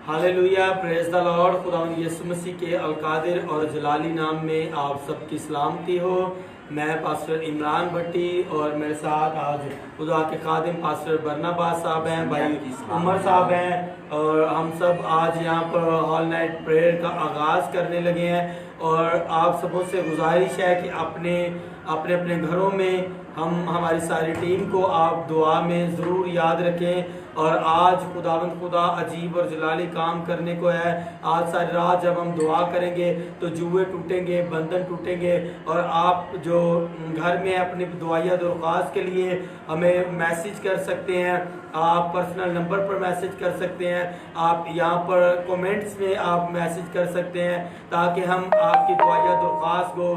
Hallelujah, praise the Lord. खुदावंद यीशु मसीह के अलकादिर और जलाली नाम में आप सबकी सलामती हो। मैं पास्टर इमरान भट्टी और मेरे साथ आज खुदा के खादिम पास्टर बरनाबास साहब हैं, भाई उमर साहब हैं और हम सब आज यहाँ पर ऑल नाइट प्रेयर का आगाज़ करने लगे हैं। और आप सबों से गुजारिश है कि अपने अपने घरों में हमारी सारी टीम को आप दुआ में ज़रूर याद रखें। और आज खुदावंद खुदा अजीब और जलाली काम करने को है। आज सारी रात जब हम दुआ करेंगे तो जुए टूटेंगे, बंधन टूटेंगे। और आप जो घर में अपनी दुआया दरख्वास्त के लिए हमें मैसेज कर सकते हैं, आप पर्सनल नंबर पर मैसेज कर सकते हैं, आप यहाँ पर कमेंट्स में आप मैसेज कर सकते हैं ताकि हम आपकी दुआया दरख्वास्त को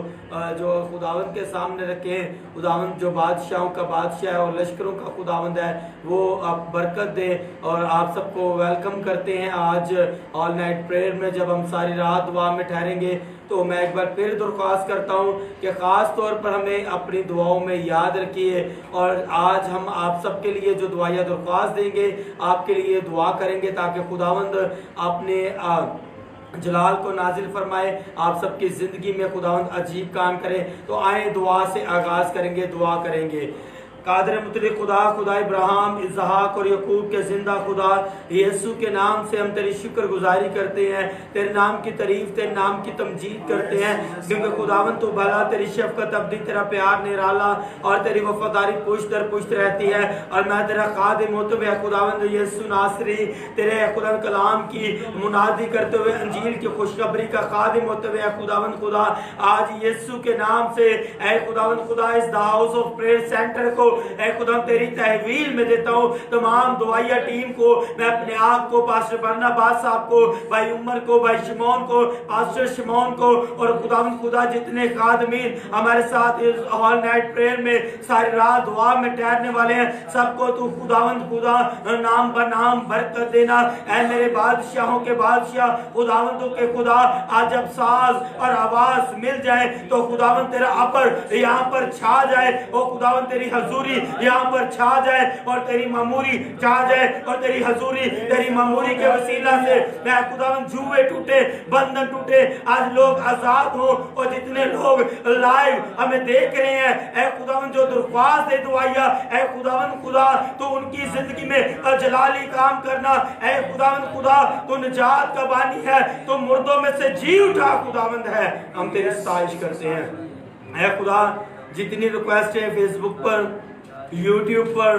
जो खुदावंद के सामने रखें। खुदावंद जो बादशाहों का बादशाह है और लश्करों का खुदावंद है, वो आप बरकत दे। और आप सबको वेलकम करते हैं आज ऑल नाइट प्रेयर में। जब हम सारी रात दुआ में ठहरेंगे तो मैं एक बार फिर दरख्वास्त करता हूँ कि ख़ास तौर पर हमें अपनी दुआओं में याद रखिए। और आज हम आप सबके लिए जो दुआया दरख्वास्त देंगे, आपके लिए दुआ करेंगे ताकि खुदावंद अपने जलाल को नाजिल फरमाए, आप सबकी ज़िंदगी में खुदावंद अजीब काम करे। तो आए दुआ से आगाज़ करेंगे, दुआ करेंगे। कादर मुतलक खुदा, खुदा इब्राहिम, इसहाक और यकूब के जिंदा खुदा, यीशु के नाम से हम तेरी शुक्रगुजारी करते हैं, तेरे नाम की तारीफ, तेरे नाम की तमजीद करते हैं। क्योंकि खुदावंद तो भला, तेरी शफकत अब्दी, तेरा प्यार निराला और तेरी वफादारी पुश्त दर पुश्त रहती है। और मैं तेरा खादिम होते हुए खुदावंद यीशु नासरी तेरे खुदा कलाम की मुनादी करते हुए अंजील की खुशखबरी का खादिम होते हुए खुदावंद खुदा, आज यीशु के नाम से ऐ खुदावंद खुदा इस the house of prayer centre को ऐ खुदा तेरी तहवील में देता हूँ। तमाम दुआया टीम को, मैं अपने आप को, पास्टर बरनाबास साहब को, भाई उमर को, भाई शिमोन को, पास्टर शिमोन को और खुदावंद खुदा जितने खादमीन हमारे साथ इस ऑल नाइट प्रेयर में सारी रात दुआ में ठहरने वाले हैं, सबको तू खुदावंद खुदा नाम ब नाम बरकत देना। ऐ मेरे बादशाहों के बादशाह, खुदावंदों के खुदा, आज जब साज और आवाज मिल जाए तो खुदावंद तेरा अपर यहाँ पर छा जाए। ओ खुदावंद तेरी हजूरी यहाँ पर छा जाए और तेरी मामूरी छा जाए और तेरी हजूरी, तेरी मामूरी के वसीला से मैं खुदावंद जुए टूटे, बंधन टूटे, आज लोग आजाद हो। और जितने लोग लाइव हमें देख रहे हैं, ऐ खुदावंद जो दरख्वास्त है दुआया, ऐ खुदावंद खुदा तो उनकी जिंदगी में जलाली काम करना। ऐ खुदावंद खुदा तो निजात का बानी है, तो मुर्दों में से जी उठा खुदावंद है। हम तेरी सताइश करते हैं। ऐ खुदा जितनी रिक्वेस्ट है फेसबुक पर, यूट्यूब पर,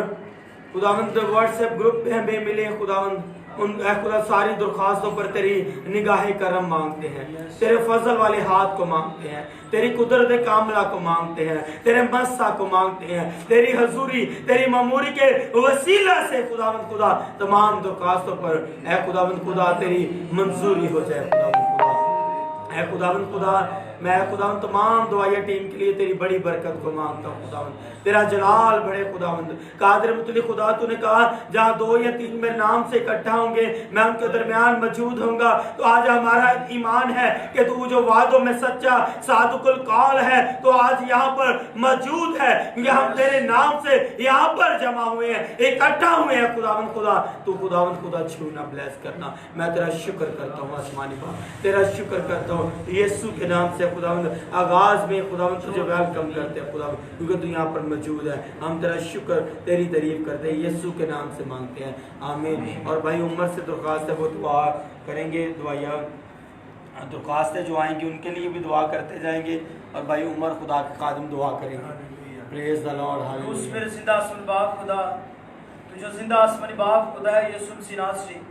खुदावंद व्हाट्सएप ग्रुप पे हमें मिले खुदावंद, उन खुदा सारी दरख्वास्तों पर तेरी निगाह करम मांगते हैं, तेरे फजल वाले हाथ को मांगते हैं, तेरी कुदरत कामला को मांगते हैं, तेरे मस्सा को मांगते हैं, तेरी हजूरी, तेरी मामूरी के वसीला से खुदावंद खुदा तमाम दरख्वास्तों पर ऐ खुदावंद खुदा तेरी मंजूरी हो जाए। खुदावंद खुदा, ऐ खुदावंद खुदा, मैं खुदावंद तमाम दुआया टीम के लिए तेरी बड़ी बरकत को मांगता हूँ। खुदावंद तेरा जलाल बड़े खुदावंद कादिर मुतलिक खुदा, तूने कहा जहाँ 2 या 3 मेरे नाम से इकट्ठा होंगे मैं उनके दरमियान मौजूद होऊंगा। तो आज हमारा ईमान है कि तू जो वादों में सच्चा सादुकुल कौल है, तो आज यहाँ पर मौजूद है, क्योंकि हम तेरे नाम से यहाँ पर जमा हुए हैं, इकट्ठा हुए हैं। खुदावंद खुदा तू खुदावंद खुदा छूना, ब्लेस करना। मैं तेरा शुक्र करता हूँ आसमानी बाप, तेरा शुक्र करता हूँ यीशु के नाम से। खुदावंद आगाज में खुदावंद तुझे वेलकम करते हैं खुदावंद, क्योंकि तू यहाँ पर मौजूद है। हम तेरा शुक्र, तेरी तारीफ करते हैं, यीशु के नाम से मांगते हैं, आमीन। और भाई उमर से दरख्वास्त है वो दुआ करेंगे, दुआया दरख्वास्तें जो आएंगी उनके लिए भी दुआ करते जाएंगे। और भाई उमर खुदा के खादिम दुआ करेंगे। Praise the Lord, hallelujah. मेरे जिंदा आसमानी बाप खुदा, तू जो जिंदा आसमानी बाप खुदा है, यीशु मसीह नासरी,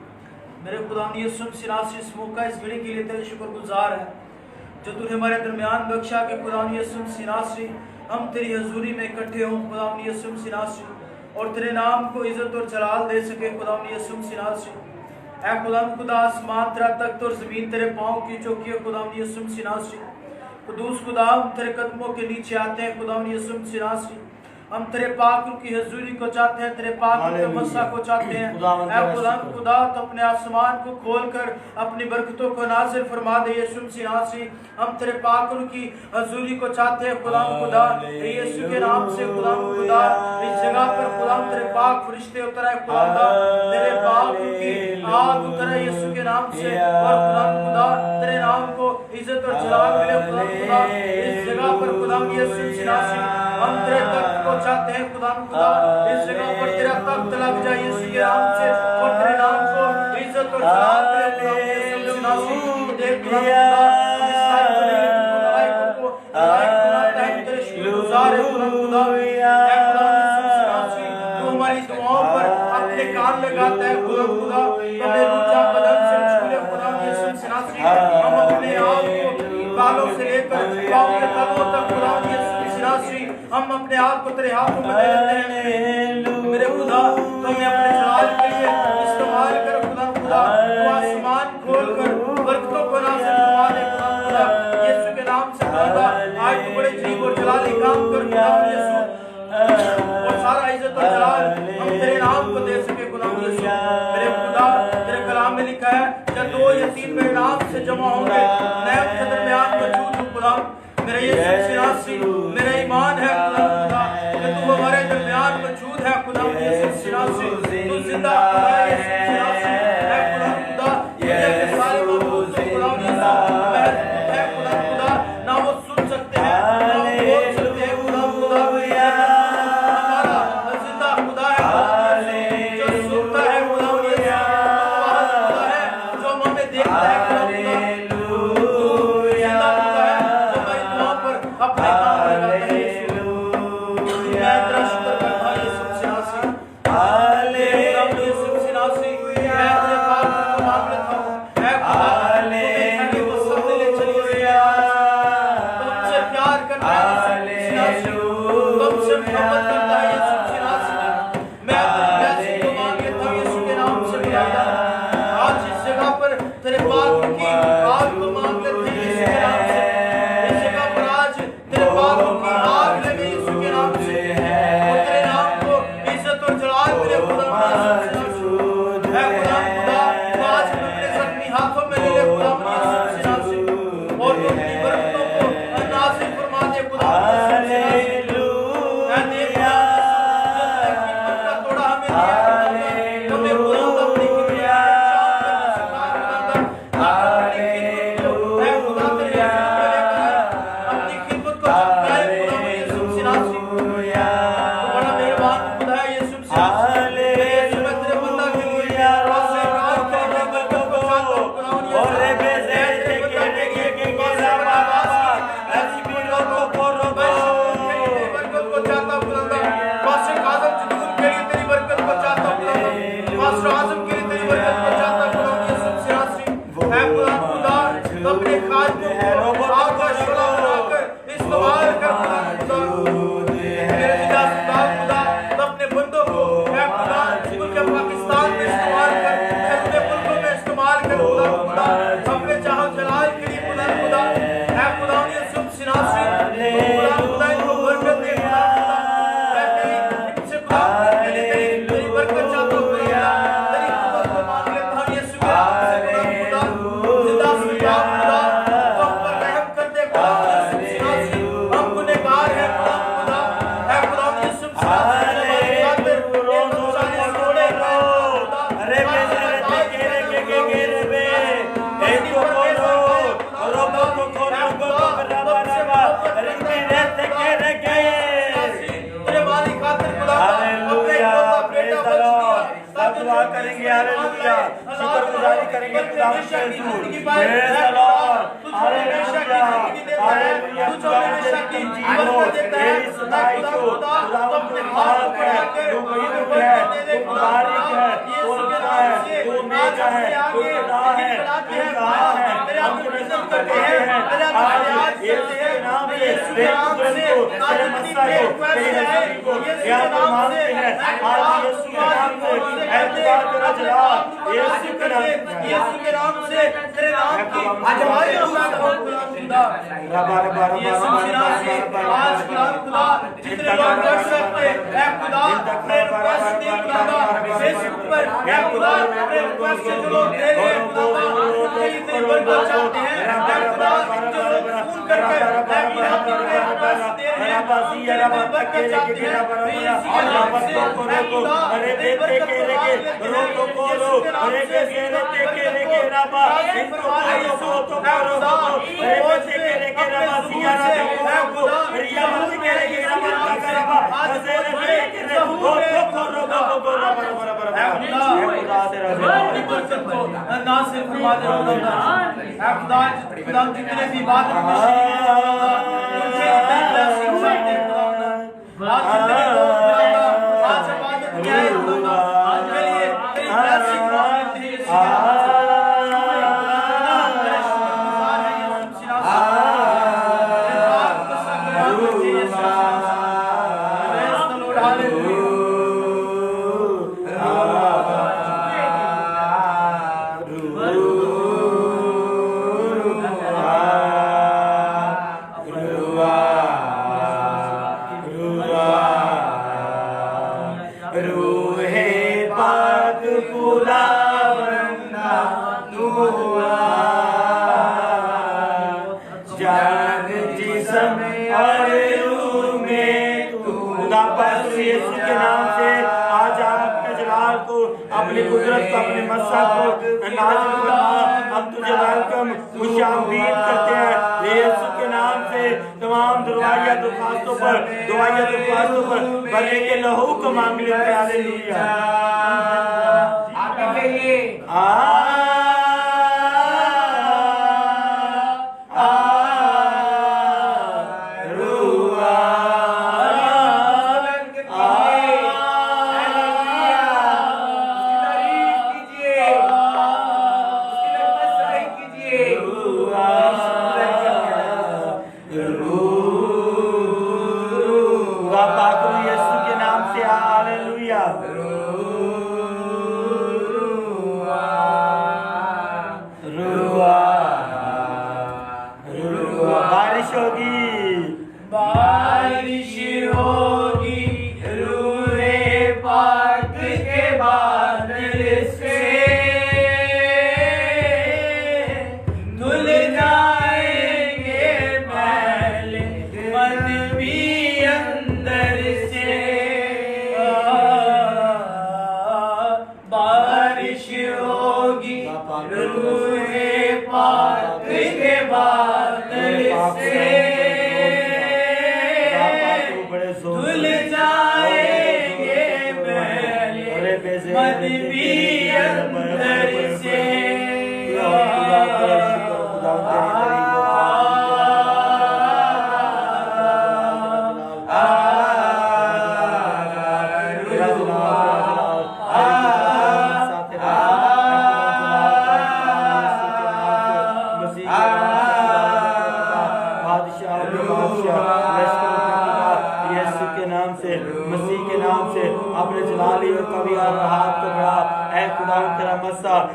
मेरे खुदा यीशु मसीह नासरी, इस मौका इस घड़ी के लिए तेरे शुक्रगुजार है जो तूने हमारे दरमियान बख्शा के खुदा यीशु मसीह नासरी हम तेरी हजूरी में इकट्ठे हों खुदा यीशु मसीह नासरी, और तेरे नाम को इज्जत और जलाल दे सके खुदा यीशु मसीह नासरी। ऐ खुदा खुदा आसमान तेरा तख्त और जमीन तेरे पाँव की चौकी है खुदा यीशु मसीह नासरी। कुदूस खुदा तेरे कदमों के नीचे आते हैं खुदा यीशु मसीह नासरी, हम तेरे पाक रूह की हजूरी को चाहते हैं, तेरे पाक रूह के मस्सा को चाहते हैं। ऐ खुदा तो अपने आसमान को खोलकर अपनी बरकतों को नाज़िल फरमा दे यीशु मसीह नासरी। हम तेरे पाक रूह की हजूरी को चाहते हैं खुदा यीशु के नाम से खुदा इस जगह पर खुदा तेरे पाक फरिश्ते उतर आए खुदा, तेरे पाक रूह की आग उतर आए यीशु के नाम से, और खुदा तेरे नाम को इज्जत और जलाल मिले खुदा इस जगह पर खुदा यीशु मसीह नासरी। हम तेरे तख्त को चाहते हैं खुदा इस जगह पर तेरा तख्त लग जाए यीशु के नाम से, और तेरे नाम को इज्जत और जलाल मिले खुदा यीशु मसीह नासरी। देख खुदा हम इस लायक तो नहीं, तू लायक को लायक बनाता है, तेरे शुक्रगुजार है खुदा है खुदा यीशु मसीह नासरी। तू हमारी दुआओं पर अपने कान लगाता है खुदा हमें ऊंचा बदन से छू ले खुदा यीशु मसीह नासरी। हम अपने आप को बालों से लेकर पांव के तलवों तक खुदा यीशु मसीह नासरी हम अपने आप को तेरे हाथों में दे देते हैं मेरे खुदा। तो हमें अपने जलाल के लिए इस्तेमाल कर खुदा तू आसमान खोलकर बरकतों को नाज़िल फरमा दे खुदा यीशु के नाम से खुदा। आज तू बड़े अजीब और जलाली काम कर खुदा यीशु, और सारा इज्जत और जलाल हम तेरे नाम को दे सके खुदा यीशु। मेरे खुदा तेरे कलाम में लिखा है जब 2 या 3 मेरे नाम से जमा होंगे मैं उनके दरमियान मौजूद हूँ खुदा। मेरा यीशु मसीह नासरी मेरा ईमान है खुदा कि तू हमारे दरमियान मौजूद है खुदा यीशु मसीह नासरी। तू जिंदा खुदा यीशु मसीह नासरी है खुदा ये सारे मौजूद हैं खुदा यीशु है खुदा ना वो सुन सकते हैं ना वो बोल सकते हैं खुदा हमारा जिंदा खुदा है जो सुनता है खुदा यीशु खुदा है जो हमें देखता है खुदा अपने काम लगाता है यीशु। मैं तेरा शुक्र करता हूं यीशु मसीह नासरी, हालेलुया यीशु मसीह नासरी। मैं तेरे पाक को मांग लेता हूं ऐ खुदा तुम्हें वो सब ले चलिए तुमसे प्यार करता है यीशु मसीह नासरी, तुमसे मोहब्बत करता है यीशु मसीह नासरी। मैं तेरे प्यार को मांग लेता हूं यीशु के नाम से खुदा। आज इस जगह पर तेरे पाक की आग को मांग लेते हैं यीशु के नाम से। आग लगे यीशु के नाम से, और तेरे नाम को इज्जत और जलाल मिले खुदा है खुदा। आज हम अपने जख्मी हाथों में ले ले खुदा यीशु मसीह नासरी, और तू अपनी बरकतों को नाज़िल फरमा दे खुदा मैं देख खुदा का तोड़ा हमें दिया तुमने खुदा अपनी अपने खाद को आग का शोला बनाकर इस्तेमाल कर खुदा अपने बंदों को खुदा के पाकिस्तान में इस्तेमाल कर, अपने मुल्कों में इस्तेमाल कर खुदा अपने जहां जलाल के लिए खुदा है खुदा यीशु मसीह नासरी खुदा इनको बरकत दे खुदा इनसे खुदा तेरी बरकत चाहता हूं खुदा तेरी खुदा को मांग लेता हूं यीशु के नाम से खुदा जिंदा खुदा हम पर रहम कर दे खुदा यीशु मसीह नासरी। हम गुनहगार हैं खुदा है खुदा यीशु मसीह नासरी खातिर दुआ करेंगे हालेलुया शुक्रगुजारी करेंगे खुदा की जिंदगी praise the Lord hallelujah hallelujah तू हमेशा की जीवन देता है सदाई को खुदा अपने हाथ पर तू मुबारक है मुबारक है तू नेक है तू खुदा है तेरे हम इज्जत करते हैं तेरे आज यीशु के नाम से तेरे मसीह को तेरे नबी को याद मानते हैं आज यीशु के नाम से ऐतबार तेरा जलाल यीशु के यीशु के नाम से तेरे नाम की आवाज़ पैदा हो खुदा। यीशु मसीह आज खुदा जितने लोग कर सकते हैं खुदा अपने रिक्वेस्ट दे खुदा फेसबुक पर है खुदा अपने रिक्वेस्ट जो लोग दे रहे हैं खुदा कई दिन बरकत चाहते हैं खुदा जो लोग फोन करके है खुदा अपने रिक्वेस्ट दे रहे हैं बरकत चाहते हैं यीशु के नाम से है खुदा अरे बेटे के लेके रोको बोलो अरे बेटे के लेके रबा इनको बोलो तो करो अरे बेटे के लेके रबा सिया ना देखो रिया मत के लेके रबा करबा अरे बेटे के रोको करो बराबर है खुदा तेरा बरकत को ना सिर्फ फरमा दे खुदा है खुदा जितने भी बात अपनी कुदरत को अपने मस्सा को नाज़िल फरमा। हम तुझे वेलकम खुशामदीद करते हैं यीशु के नाम से। तमाम दुआया दरख्वास्तों पर भरे के लहू को मांग लेते हैं। हालेलुया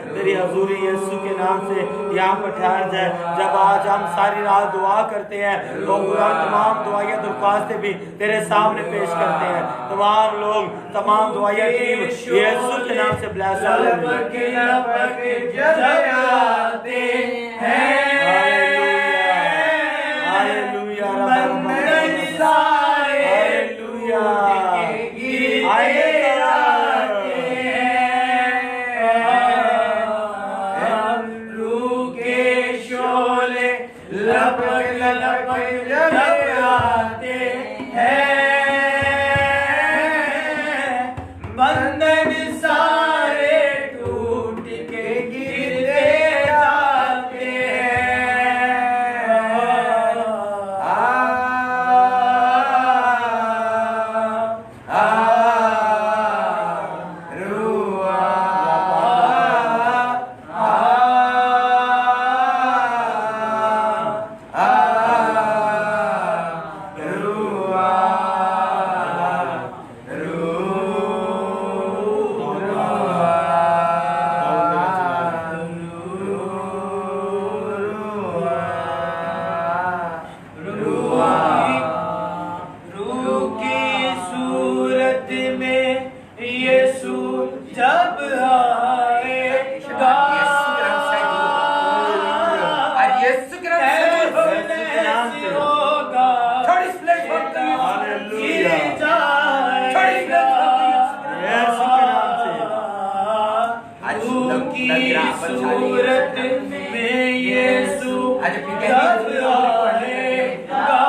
तेरी हजूरी यीशु के नाम से यहाँ पर ठहर जाए। जब आज हम सारी रात दुआ करते हैं तो तमाम दुआएं दरख्वास्तें भी तेरे सामने पेश करते हैं। तमाम लोग तमाम दुआएं टीम यीशु के नाम से ब्लेस बंधन सारे टूट के गिरते सूरत में यीशु आज अपनी जब आएगा,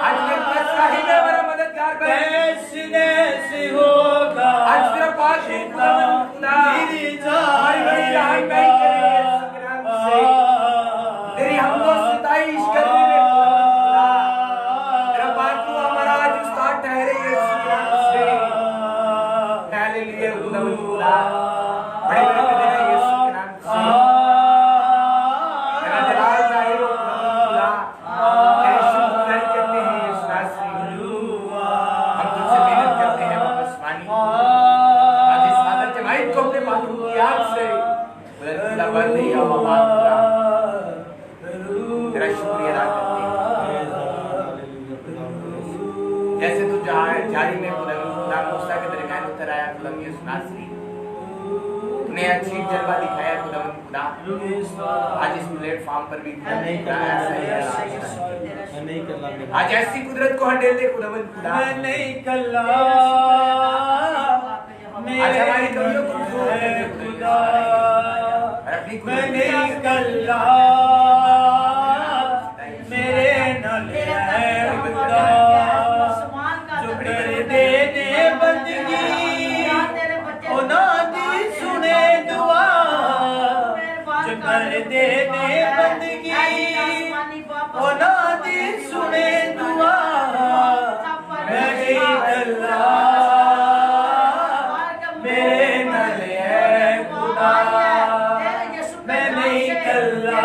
आज मेरे पास साहिब है हमारा मददगार कैसे से होगा, आज तेरा पास गिर जाएगा, तेरी हमको सताइश करने में तेरा पास तू हमारा आज उस्ताद ठहरे यीशु के नाम से। हालेलुया खुदा बड़े बड़े दिन है यीशु के नाम से। तेरा जलाल जाहिर हो खुदा, तेरे शुक्र करते हैं यीशु नासरी। हम तुझसे विनती करते हैं वापस पानी आज इस आदत जमाइत को अपने बातों की आग से खुदा भर दे या बाबा खुदा तेरा शुक्रिया अदा करते हैं। जैसे तू जारी में खुदा मूसा के दरमियान उतर आया खुदा यीशु नासरी, तूने अच्छी जलवा दिखाया खुदा खुदा आज इस प्लेटफॉर्म पर भी खुदा आज ऐसी कुदरत को हटेल दे खुदा खुदा मैं नहीं कल्ला, आज हमारी कमियों को दूर कर दे खुदा, अपनी मैं नहीं कल्ला, मेरे नाल है खुदा, जो कर दे दे बंदगी उन्हां दी सुने दुआ, जो कर दे दे बंदगी उन्हां दी सुने दुआ, मैं नहीं कल्ला, मेरे नाल है खुदा, मैं नहीं कल्ला,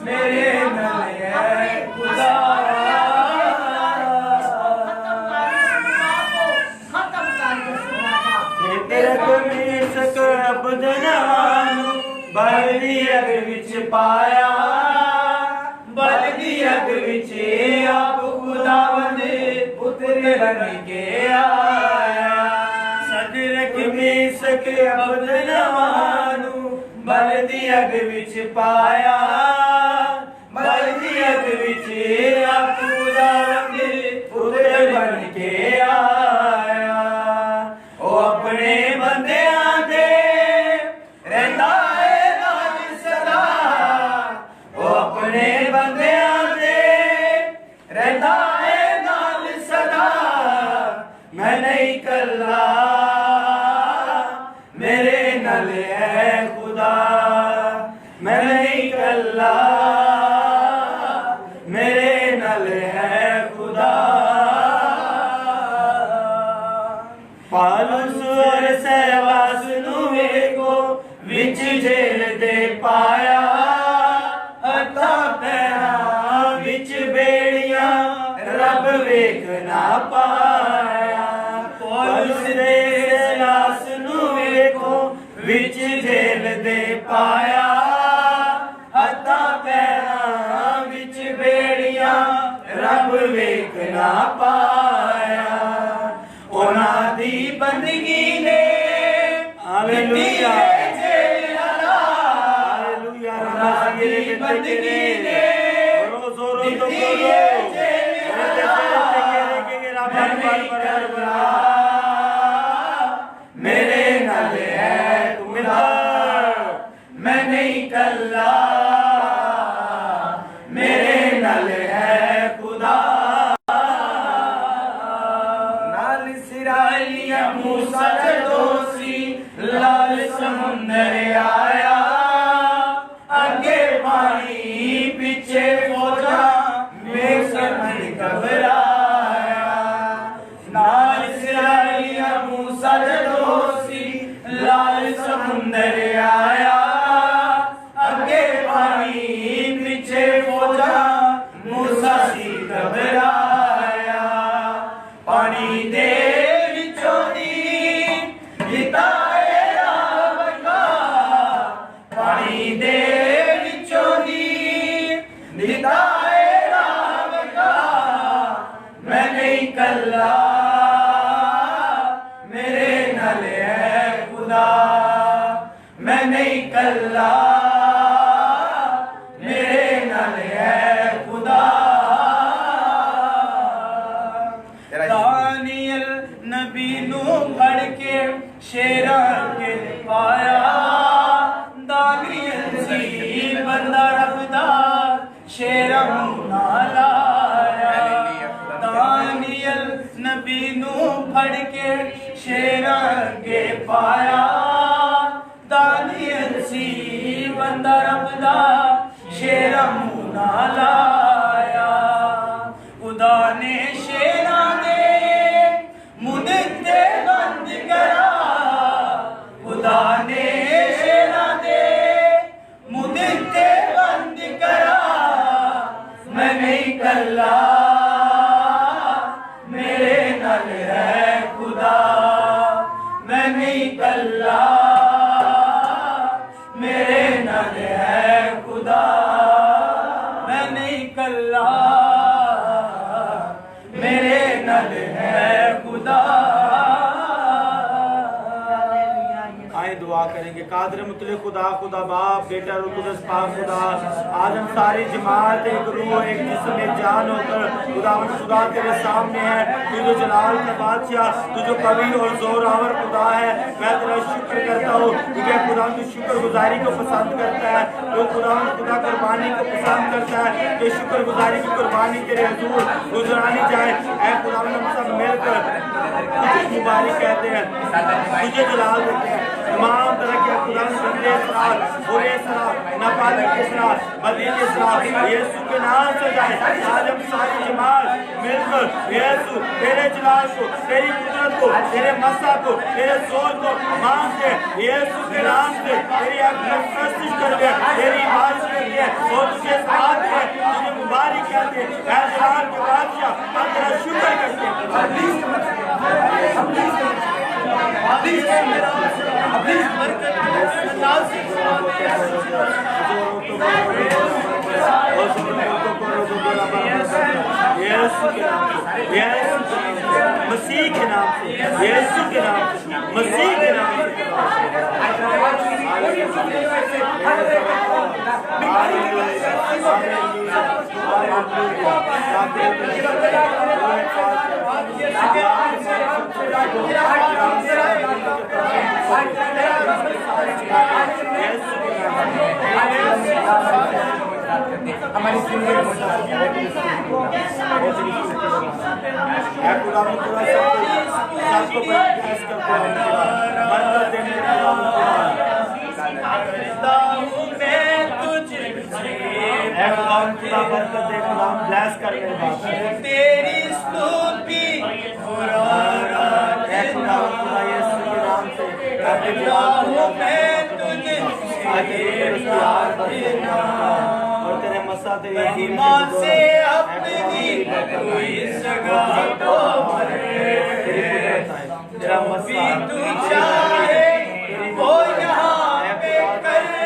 मेरे नाल है खुदा। बलदी अग विच पाया, बलदी अग विच आप खुदावंद पुत्र बन के आया, सदरक मेसक अबदनवानु बलदी अग विच पाया, बलदी अग विच आप खुदावंद पुत्र बन के आया, ओ अपने बंदियां दे रहंदा है नाल सदा, ओ अपने बंदियां दे रहंदा है नाल सदा, मैं नहीं कल्ला, मेरे नाल है खुदा, मैं नहीं कल्ला, मेरे नाल है खुदा। पालूस और सहवास को विच जेल दे पाया, हथा पैरा विच बेड़ियां रब वेख ना पाया, पालूस दे सहवास को विच जेल दे पाया, हथा पैरा विच बेड़ियां रब वेख ना पाया, उन्हां दी बंदगी ने हालेलुया हालेलुया बंदगी ने मेरे नाल है खुदा, मैं नहीं कल्ला, मेरे नाल है खुदा। नाल इस्राएलिया मूसा दोषी लाल समुंदर आया, आगे पानी पीछे फौजा बेसमझ घबराया, नाल इस्राएलिया मूसा दोषी लाल समुंदर आया, आगे पानी पीछे फौजा मूसा सी घबराया, पानी दे विचों दी बिताए राह का, पानी दे विचों दी बिताए राह का, मैं नहीं कल्ला, मेरे नाल है खुदा, मैं नहीं कल्ला, मेरे नाल है खुदा। दानियल नबी नू फड़ के शेरा लाया दानियल सी बंदा रब दा शेरा मुना लाया खुदा ने शेरा दे मुद्दे बंद करा खुदा ने शेरा दे मुद्दे बंद करा मैं नहीं कल्ला मेरे नल है खुदा मैं नहीं कल्ला मेरे नल है खुदा मैं नहीं कल्ला मेरे नल है खुदा। आए दुआ करेंगे। कादर मुतले खुदा, खुदा बाप, बेटा रूह कुदस पाक खुदा, आज हम सारी जमात एक रूह एक जिस्म एक जान होकर खुदावंद खुदा तेरे सामने है। तू जो जलाल का बादशाह, तू जो कवि और जोरावर खुदा है, मैं तेरा शुक्र करता हूँ क्योंकि खुदावंद तू शुक्रगुजारी को पसंद करता है। तो खुदावंद खुदा कुर्बानी को पसंद करता है। तो शुक्रगुजारी की कुर्बानी तेरे हुजूर गुजरानी जाए। ऐ खुदावंद हम सब मिलकर तुझे मुबारक कहते हैं, तुझे जलाल देते हैं। तमाम तरह के खुदावंद बंदे सलात, बुरे सलात, नापाक के सलात, बदीन के सलात यीशु के नाम से जाए। आज हम सारी जमात मिलकर यीशु तेरे जलाल को, तेरी कुदरत को, तेरे मसा को, तेरे जोर को मांगते यीशु के नाम से तेरी प्रस्तुत करते हैं, तेरी इबादत करते हैं और तुझे साथ है, तुझे मुबारक कहते हैं। ऐ जलाल के बादशाह हम तेरा शुक्र करते हैं। मसीह के नाम से, यीशु के नाम से, मसीह के नाम से हमारी तेरी स्तुति और तेरे मसा तेरी ईमान से अपनी कोई सगा तो मरे तेरा मसा तू चाहे वो यहाँ पे करे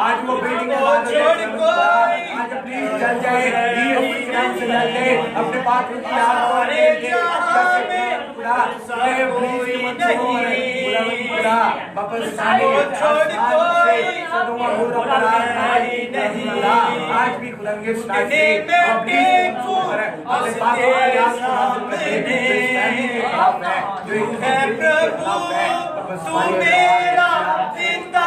आज वो बिल्डिंग आज प्लीज चल जाए। नाम से लड़के अपने पाक की आवाज़ लेके खुदा ये प्लीज मत छोड़ खुदा वापस आने आज भी खुदा के सामने तू मेरा पिता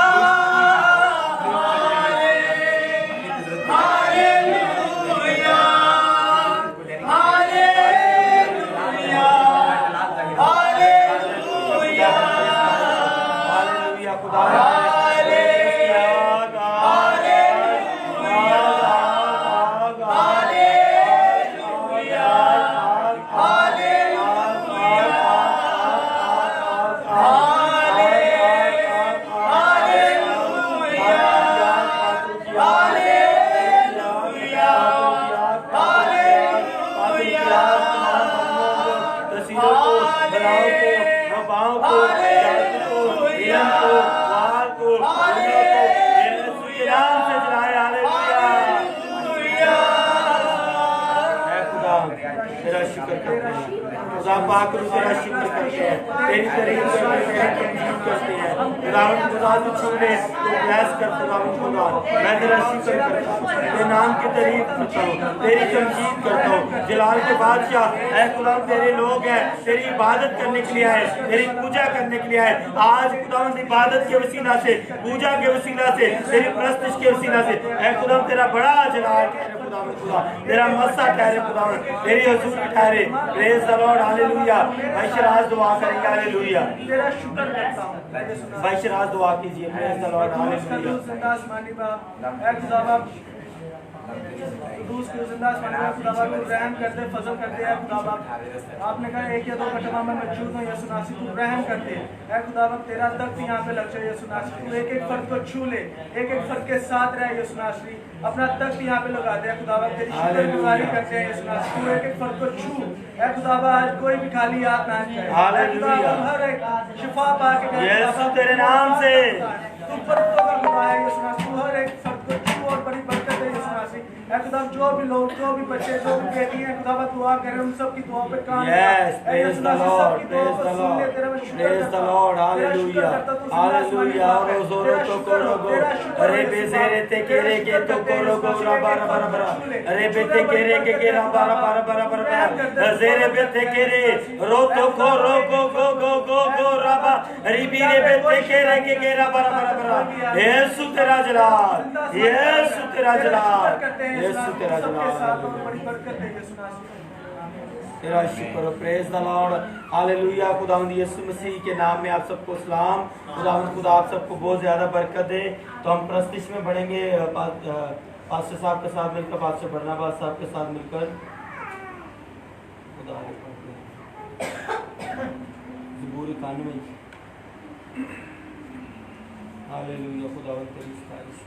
पाक तेरा शुक्र करते हैं, तेरी तारीफ करते हैं। खुदावंद खुदा तू छूने तू ब्लेस कर खुदावंद खुदा, मैं तेरा शुक्र करता हूँ, तेरे नाम की तारीफ करता हूँ, तेरी तमजीद करता हूँ। जलाल के बादशाह ऐ खुदावंद तेरे लोग हैं, तेरी इबादत करने के लिए आए, तेरी पूजा करने के लिए आए। आज खुदावंद इबादत के वसीला से, पूजा के वसीला से, तेरी प्रस्तुत के वसीला से ऐ खुदावंद तेरा बड़ा जलाल ठहरे खुदावंद खुदा, तेरा मस्सा ठहरे खुदावंद, तेरी हुजूरी ठहरे। Praise the Lord, hallelujah. भाई शराज दुआ करेंगे, हालेलुया। तेरा शुक्र करता हूँ। भाई शराज दुआ कीजिए। Praise the Lord, hallelujah. रहम करते, फजल करते हैं खुदा। आपने कहा एक या दो घटना में मौजूद हो यीशु नासरी, तू रहम करते है खुदा। तेरा तख्त यहाँ पे लग जाए यीशु नासरी, तू एक एक फर्द को छू ले, एक एक फर्द के साथ रहे यीशु नासरी। अपना तख्त यहाँ पे लगा दे खुदा, तेरी शुक्रगुजारी करते हैं यीशु नासरी। तू एक एक फर्द को छू है खुदा, आज कोई भी खाली हाथ ना जाए। हालेलुया। हर एक शिफा पाके यीशु तेरे नाम से तू फर्दों का खुदा है यीशु नासरी। तू हर एक फर्द को छू और बड़ी बरकत है यीशु नासरी। है खुदा, जो भी लोग, जो भी बच्चे, जो भी बेटी हैं खुदा, दुआ करें उन सब की दुआ पे काम। Yes, praise the Lord, praise the Lord, praise the Lord, hallelujah, hallelujah. Oro zoro to koro go, अरे बेज़ेरे ते केरे के तो करो गो रबा रबा रबा, अरे बेते केरे के रबा रबा रबा रबा, ज़ेरे बेते केरे रो तो करो गो गो गो गो गो रबा, रिबीरे बेते केरे के रबा रबा रबा। यीशु तेरा जलाल, यीशु तेरा जलाल, यीशु तेरा जलाल, तेरा शुक्र। Praise the Lord, hallelujah. खुदावंद यीशु मसीह के नाम में आप सबको सलाम। खुदावंद खुदा आप सबको बहुत ज़्यादा बरकत दे। तो हम प्रस्तिश में बढ़ेंगे पास्टर साहब के साथ मिलकर, पास्टर बरनाबास साहब के साथ मिलकर। ज़बूर 91। हालेलुया। खुदावंद तेरी सिफारिश।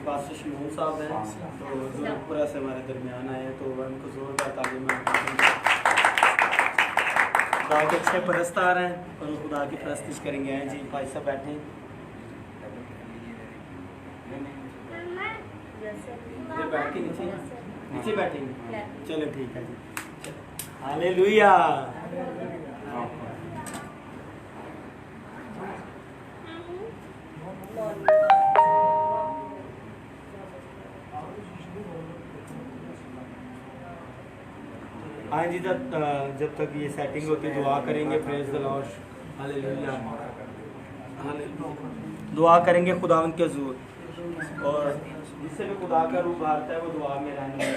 पास्टर शिमोन साहब हैं, तो जोधपुरा से हमारे दरमियान आए हैं, तो उनको जोरदार तालीम खुदा के अच्छे परस्तार हैं और खुदा की परस्तिश करेंगे। हैं जी भाई साहब बैठे, बैठे नीचे बैठेंगे। चलो ठीक है जी। हालेलुया। हाँ जी, जब तक ये सेटिंग होती है दुआ करेंगे। Praise the Lord, hallelujah. दुआ करेंगे खुदावंद के हुजूर, और जिससे भी खुदा का रूप आता है वो दुआ में रहने में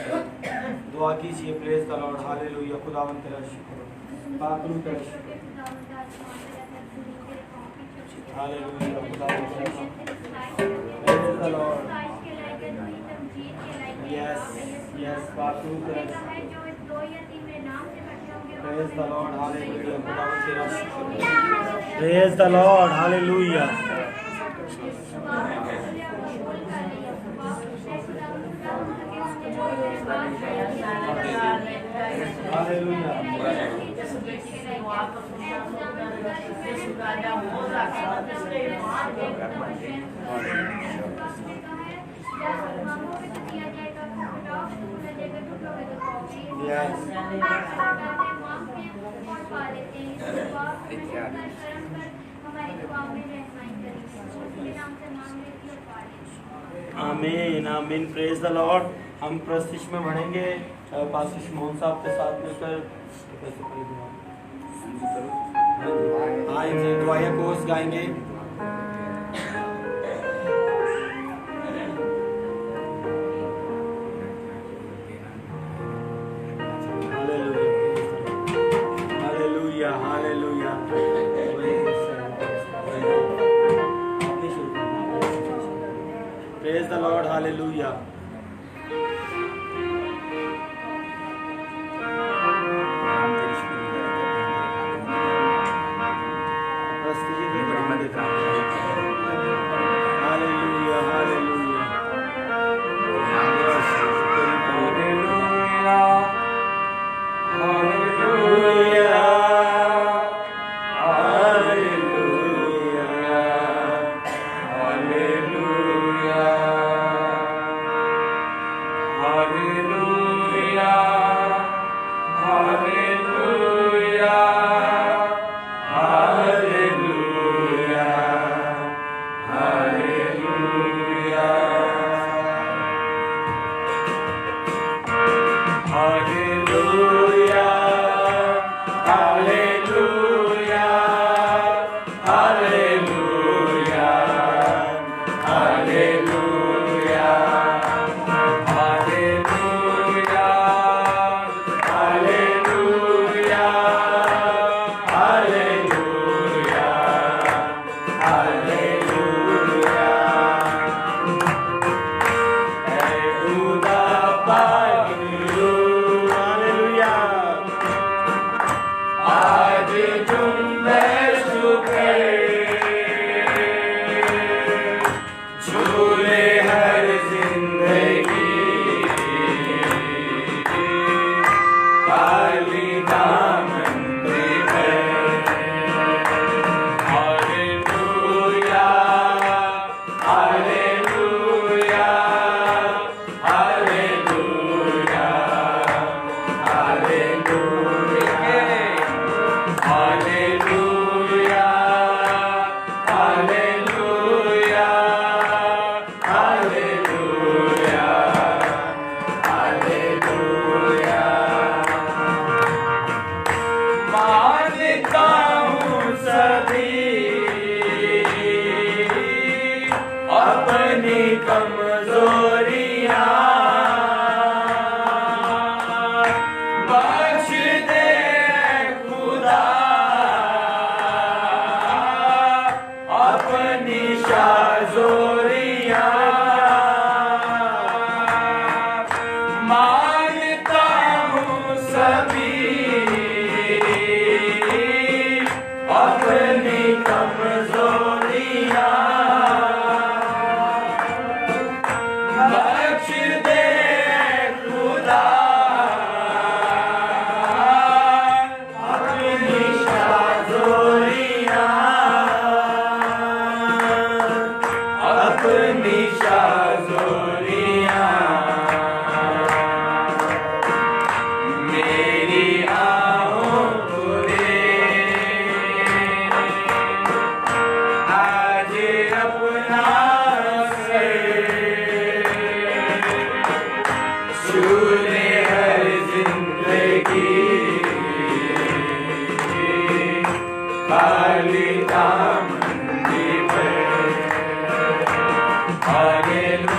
दुआ कीजिए। Praise the Lord, hallelujah. खुदावंद तेरा शुक्र, पाक रूह तेरा शुक्र। हालेलुया खुदा praise the Lord yes yes बात तू कर प्रेज द लॉर्ड हालेलुया खुदा तेरा शुक्र प्रेज द लॉर्ड हालेलुया आमीन आमीन प्रेज द लॉर्ड। हम प्रस्तिश में बढ़ेंगे पास्टर मोहन साहब के साथ मिलकर आएंगे दुआया कोर्स गाएंगे। Hallelujah hallelujah praise the Lord hallelujah. Hallelujah hallelujah Hallelujah.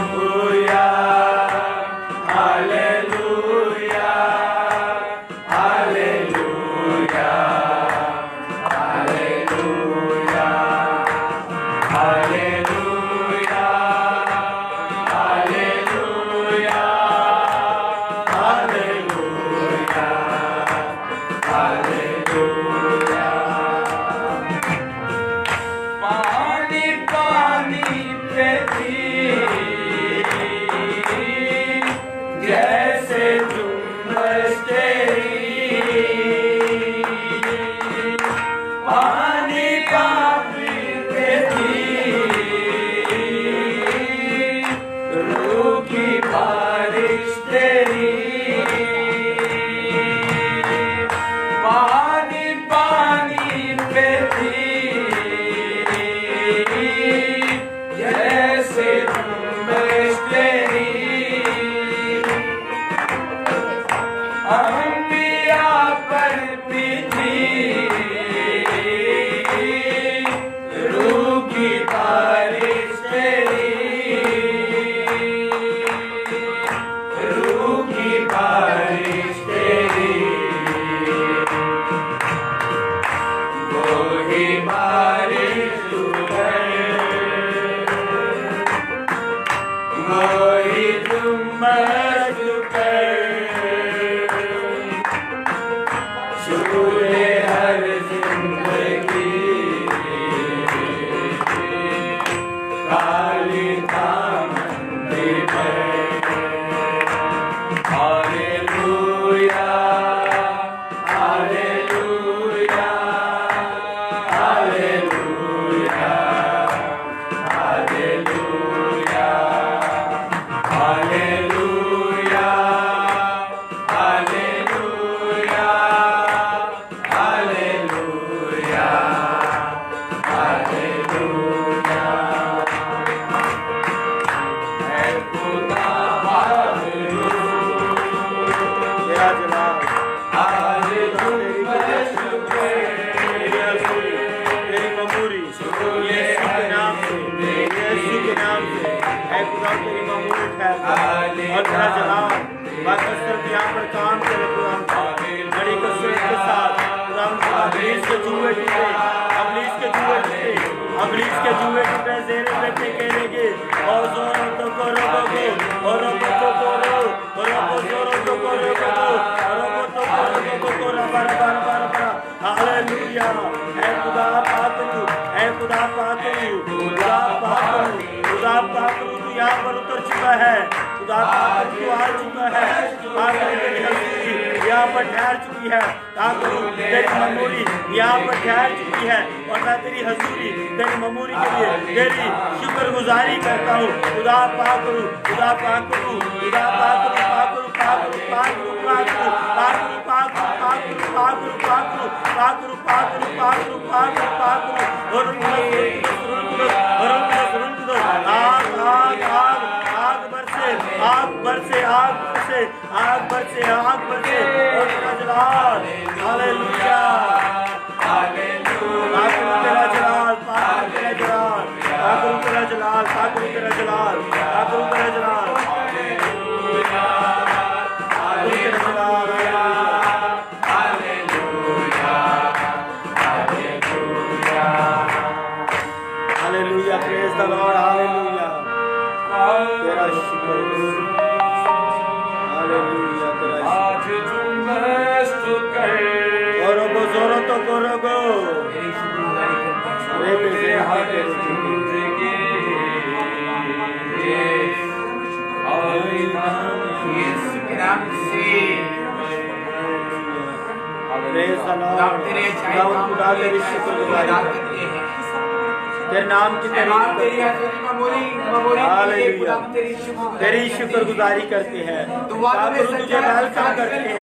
तेरी शुक्रगुजारी करते हैं, तुझे वेलकम करते हैं,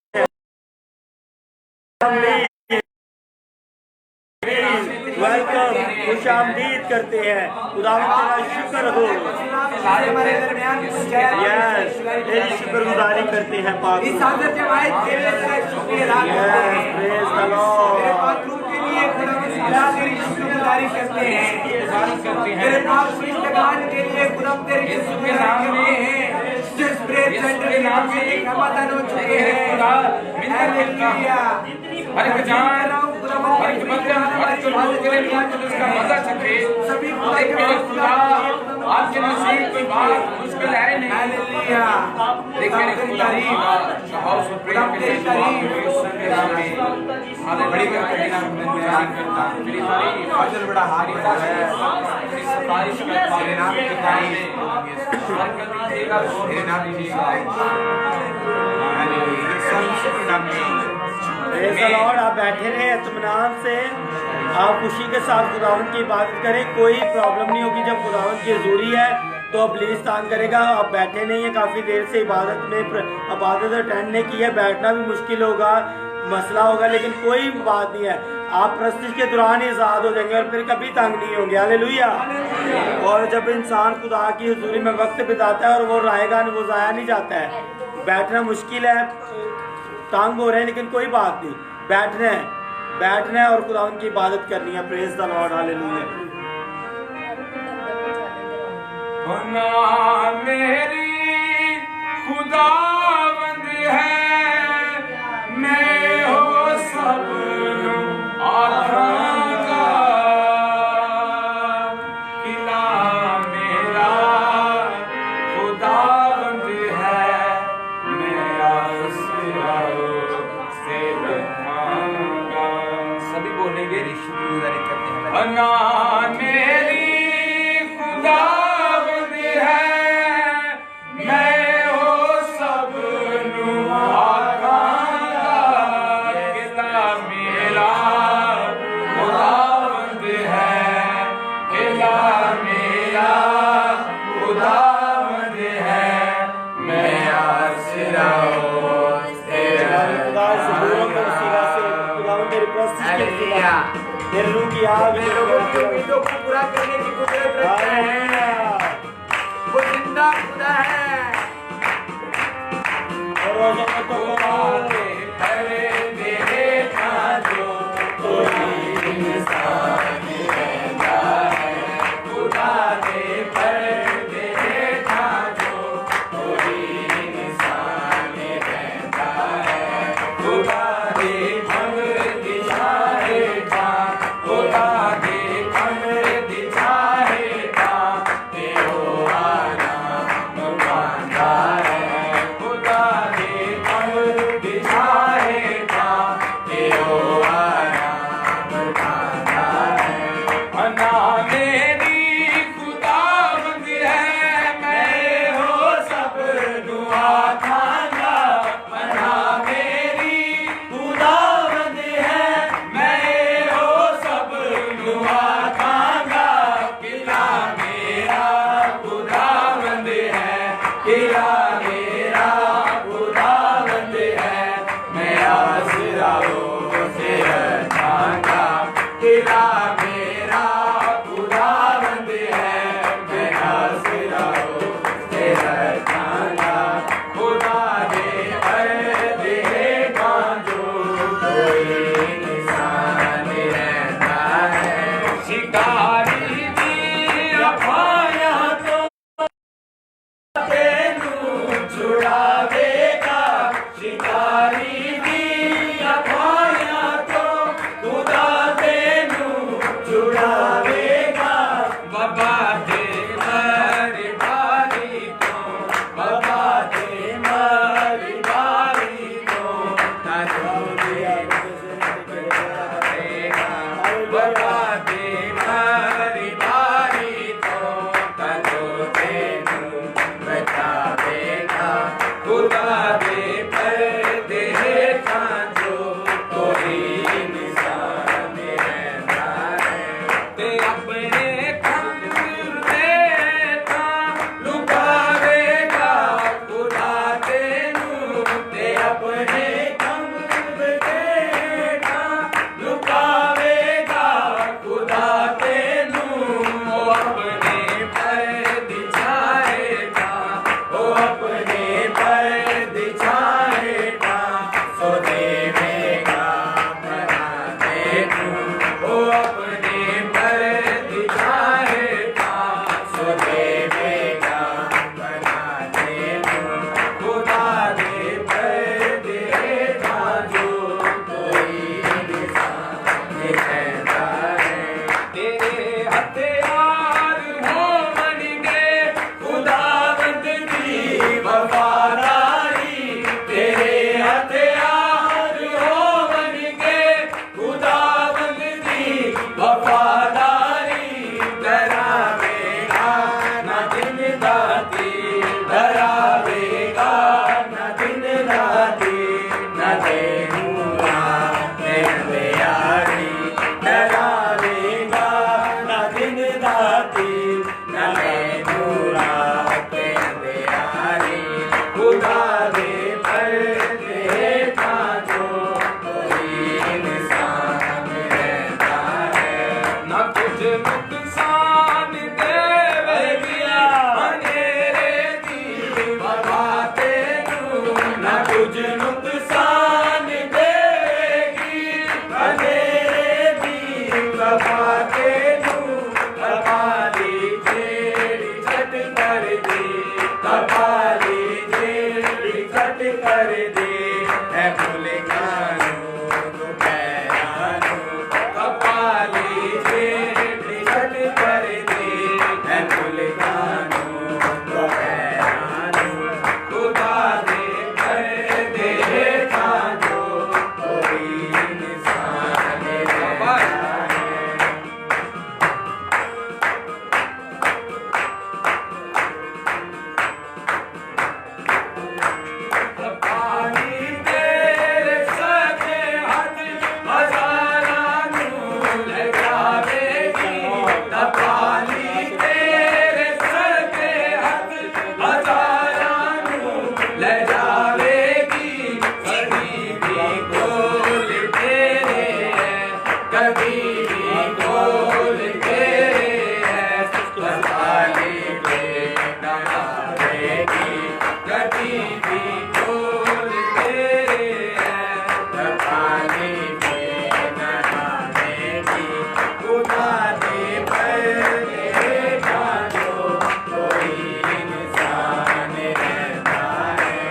वेलकम खुशामदीद करते हैं। खुदा तेरा शुक्र हो, यस तेरी शुक्रगुजारी करते हैं पाक, तेरी शुक्रगुजारी करते हैं, तेरे नाम के लिए खुदा तेरी शुक्रगुजारी करते हैं, जिस प्रेम सेंटर के नाम से समाधान हो चुके हैं। हालेलुया, हर एक जान, हर एक बंदन, हर एक लोग के लिए उसका मजा चखे, सभी खुदा के नसीब की बात मुश्किल है नहीं। हालेलुया। लेकिन खुदा की बात हाउस ऑफ प्रेयर के लिए दुआ करें यीशु के नाम में। हालेलुया। तेरी तारीफ फजल बड़ा हारी है, तेरी सिफारिश करता है, नाम की तारीफ बरकत दीजिएगा, तेरे नाम दीजिएगा। हालेलुया। यीशु के नाम में। Praise the Lord. आप बैठे रहे इत्मीनान से, आप खुशी के साथ खुदावंद की इबादत करें। कोई प्रॉब्लम नहीं होगी। जब खुदावंद की हजूरी है तो अबलीस तंग करेगा। आप बैठे नहीं है, काफ़ी देर से इबादत अटेंड नहीं की है, बैठना भी मुश्किल होगा, मसला होगा, लेकिन कोई बात नहीं है। आप प्रस्तुत के दौरान ही आज़ाद हो जाएंगे और फिर कभी तंग नहीं होंगे। हालेलुया। और जब इंसान खुदा की हजूरी में वक्त बिताता है और वो रहेगा नहीं, वो ज़ाया नहीं जाता है। बैठना मुश्किल है, तंग हो रहे हैं, लेकिन कोई बात नहीं, बैठना है और खुदा उनकी इबादत करनी है। Praise the Lord. हालेलुया। ना मेरी खुदावंद है, मैं हो सब आखांगा, किला मेरा खुदावंद है, मैं आसरा से रखांगा। सभी बोलेंगे ऋषि करते हैं। ना मेरी खुदावंद है, मैं हो सब आखांगा, किला मेरा खुदावंद है, किला मेरा खुदावंद है, मैं आसरा तेरे रूह की आग मेरे लोगों की उम्मीदों को पूरा करने की कुदरत रखता है। वो जिंदा खुदा है। और रोज़ों में तो खुदा दे राती न मैनू रात अंधियारी खुदा दे पर्दे था जो कोई इंसान रहता है न कुछ नुकसान देवेगी अंधेरे दी बाबा तेनू न कुछ नुकसान देवेगी अंधेरे दी बाबा तेनू कपाली जेड़ी छट कर दे कपाली जेड़ी छट कर दे है भूले गानू दोपहरानू कपाली जेड़ी छट कर दे है भूले गानू दोपहरानू खुदा दे कर दे था जो कोई इंसान रहता है पानी तेरे सके हाथ हजारा नूर लगावेगी पानी तेरे सके हाथ हजारा नूर ले जावेगी कभी भी गोल तेरे है कभी भी गोल तेरे है पानी के नहावेगी कभी भी गोल तेरे है पानी के नहावेगी खुदा दे पर्दे था जो कोई इंसान रहता है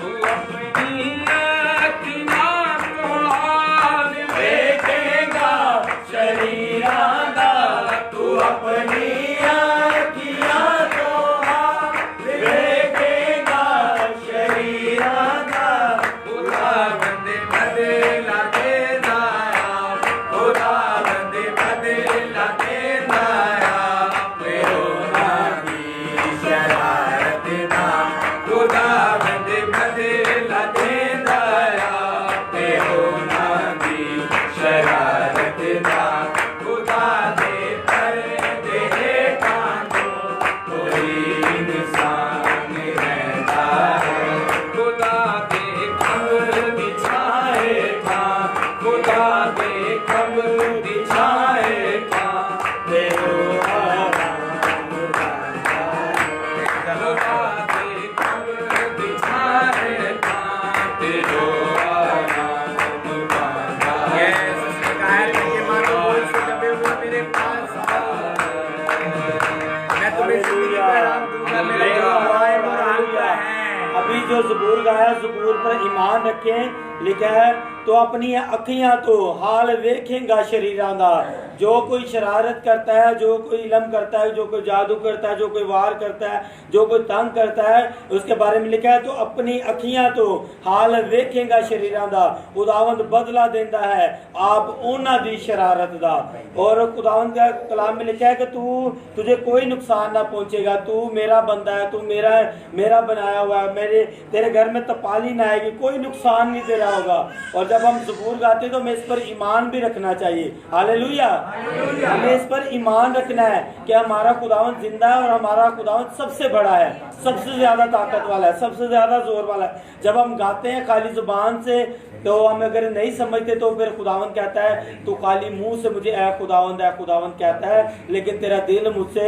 तू अपनी अखियाँ को हाल देखेगा शरीरा दा तू अपनी अखियाँ को हाल देखेगा शरीरा दा खुदा बंदे बदला देना खुदा बंदे बदला देना रोना की शरारत ना खुदा बंदे बदला देना रोना की शरारत ना खुदा दे पर्दे था जो कोई इंसान रहता है खुदा दे कब्र बिछाएगा खुदा दे कब्र बिछाएगा तेरो आराम खुदा दे कब्र बिछाएगा तेरो आराम मेरे पास मैं तुम्हें जिंदगी का आराम दूंगा मेरा दुआएं मुरादा है अभी जो ज़बूर गाया ज़बूर पर ईमान रखें लिखा है तो अपनी अखियां तो हाल वेखेगा शरीरां दा जो कोई शरारत करता है जो कोई इलम करता है जो कोई जादू करता है जो कोई वार करता है जो कोई तंग करता है उसके बारे में लिखा है तो अपनी अखियां तो हाल वेखेगा शरीरां दा खुदावंद बदला देता है आप उन्हां दी शरारत दा और खुदावंद का कलाम में लिखा है कि तुझे कोई नुकसान ना पहुंचेगा तू मेरा बंदा है तू मेरा बनाया हुआ है मेरे तेरे घर में तपाली ना आएगी कोई नुकसान नहीं दे रहा होगा और जब हम ज़बूर गाते तो हमें इस पर ईमान भी रखना चाहिए हालेलुया हमें इस पर ईमान रखना है कि हमारा खुदावंद जिंदा है और हमारा खुदावंद सबसे बड़ा है सबसे ज्यादा ताकत वाला है सबसे ज्यादा जोर वाला है जब हम गाते हैं खाली जुबान से तो हम अगर नहीं समझते तो फिर खुदावंद कहता है तू खाली मुंह से मुझे ऐ खुदावंद कहता है लेकिन तेरा दिल मुझसे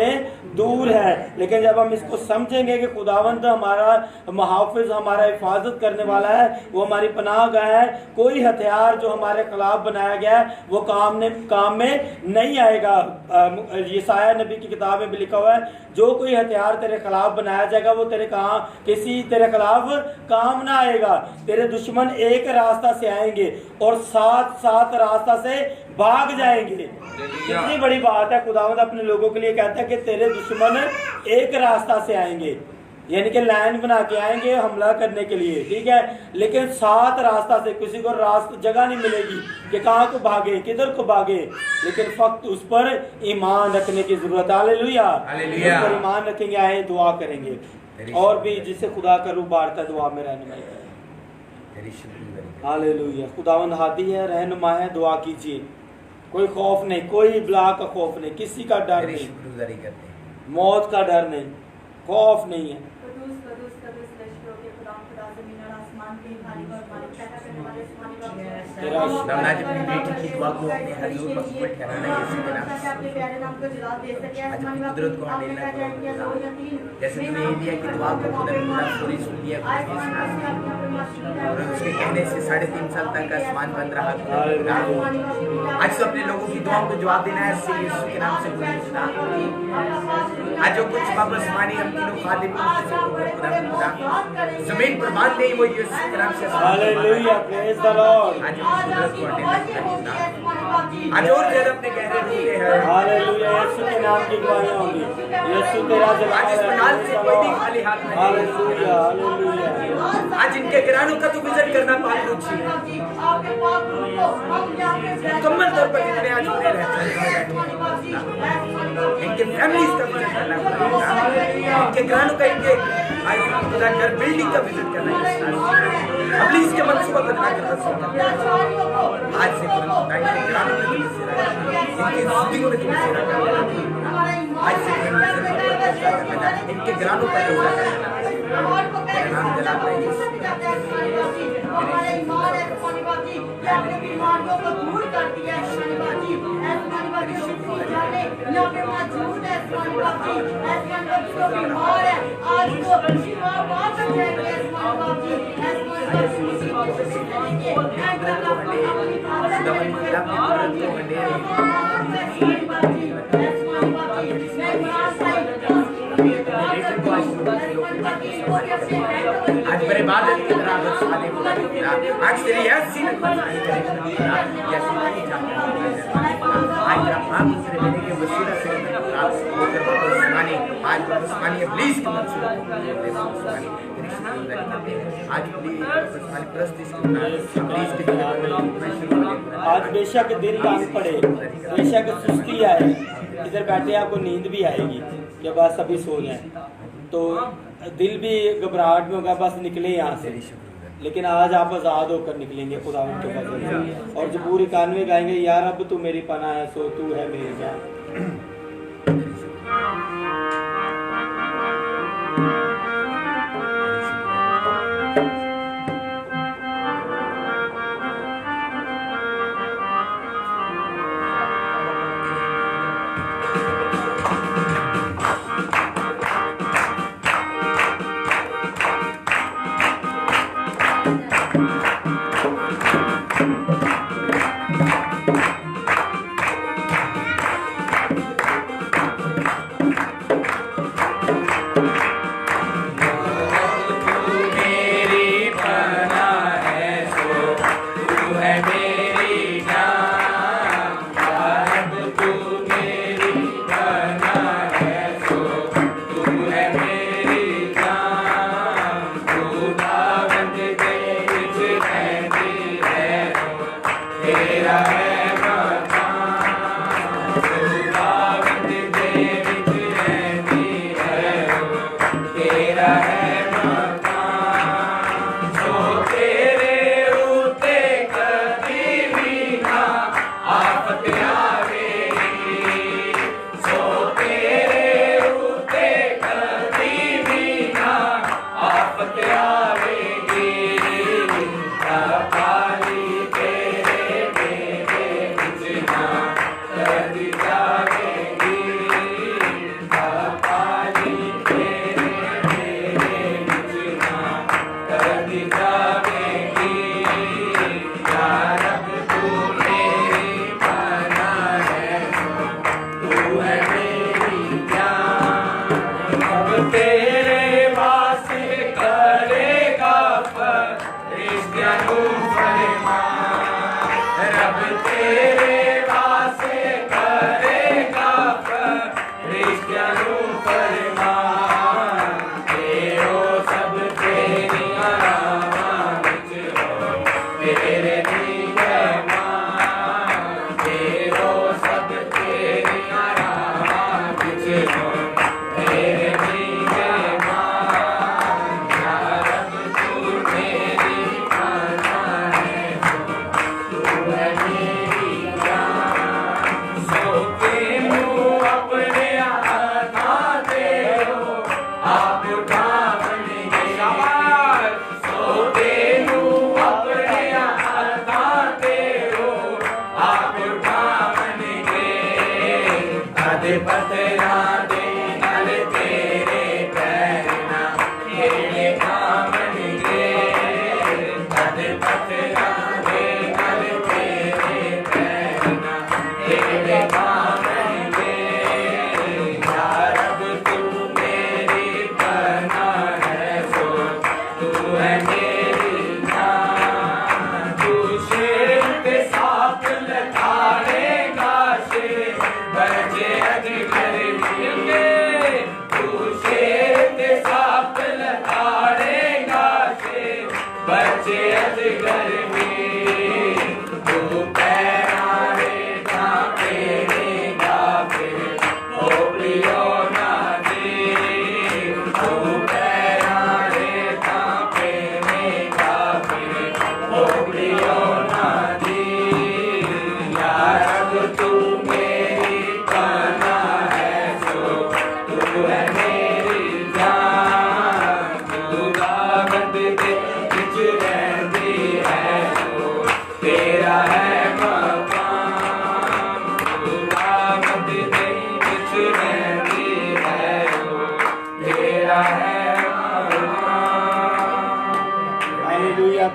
दूर है लेकिन जब हम इसको समझेंगे कि खुदावंद हमारा मुहाफिज हमारा हिफाजत करने वाला है वो हमारी पनाह गाह है कोई हथियार जो हमारे खिलाफ बनाया गया है वो काम में नहीं आएगा यशायाह नबी की किताब में भी लिखा हुआ है जो कोई हथियार तेरे खिलाफ बनाया जाएगा वो तेरे खिलाफ काम ना आएगा तेरे दुश्मन एक रास्ता से आएंगे और सात रास्ता से भाग जाएंगे कितनी बड़ी बात है खुदावंद अपने लोगों के लिए कहता है कि तेरे दुश्मन एक रास्ता से आएंगे यानी कि लाइन बना के आएंगे हमला करने के लिए ठीक है लेकिन 7 रास्ता से किसी को जगह नहीं मिलेगी कि कहाँ को भागे किधर को भागे लेकिन फक्त उस पर ईमान रखने की जरूरत है हालेलुया उस पर ईमान रखेंगे आए दुआ करेंगे और भी जिससे खुदा का रूप बाढ़ता दुआ में रहनुमाई करें हालेलुया खुदावंद हादी है रहनुमा है दुआ कीजिए कोई खौफ नहीं, कोई बला का खौफ नहीं, किसी का डर तेरी नहीं, शुक्रगुजारी करते हैं। मौत का डर नहीं, खौफ नहीं है। कदूस कदूस कदूस लश्करों के खुदा खुदा ज़मीन और आसमान के मालिक और मालिक पैदा करने वाले आसमानी बाप तेरा हम आज अपनी बेटी की दुआ को अपने हजूर मकबूल ठहराना यीशु के नाम से। अपने प्यारे नाम को जलाल दे सके आज आसमानी अपनी बाप कुदरत को हम आपने लेना कहा जाए कि दो या तीन जैसे तूने इंडिया की दुआ को खुदा पूरी सुन लिया और उसके कहने से 3.5 साल तक आसमान बंद रहा। आज तो अपने लोगों की दुआओं को जवाब देना है यीशु के नाम से बोलिए खुदा। आज जो कुछ बाप आसमानी हम तीनों खादिम जमीन पर बांध दे वो यीशु के नाम से। Hallelujah, praise the Lord. आज कुदरत को आज और ज्यादा अपने गहरे रूठे हैं। हालेलुया, यीशु के नाम की दुआएं होंगी। यीशु तेरा आज इस पंडाल से कोई भी खाली हाथ नहीं। Hallelujah, hallelujah. आज इनके घरानों का तो विजन करना पालू जी मुकम्मल तौर पर जितने आज जुड़े रहते हैं इनके फैमिलीज का विजन करना पड़ेगा। इनके घरानों का इनके घर बिल्डिंग का विजन करना है। अब इसके मनसूबा बदला कर आज से इनके घरानों में इनकी जिंदगियों में आज से इनके घरानों का हमारे ईमान है शनिवार जी, अपने बीमारियों को दूर कर दिया है शनिवार जी, शनिवार जी शुक्र जाने यहाँ पे मौजूद है शनिवार जी, शनिवार जी जो बीमार है आज वो शिफा वापस जाएंगे शनिवार जी, शनिवार जी वापस जाएंगे। आज बड़े बादल की तरह बरसाने को आज तेरी ऐसी नहीं करेगा आज आप दूसरे लेने के वसीला से आज आसमानी प्लीज की मंसूबा आज आज बेशक दिल भांग पड़े, बेशक सुस्ती आए, इधर बैठे आपको नींद भी आएगी कि बस अभी सो जाए, तो दिल भी घबराहट में होगा बस निकले यहाँ से। लेकिन आज आप आज़ाद होकर निकलेंगे खुदा के फजल से। और जबूर 91 गाएंगे, यार अब तू मेरी पनाह है सो तू है मेरी जान।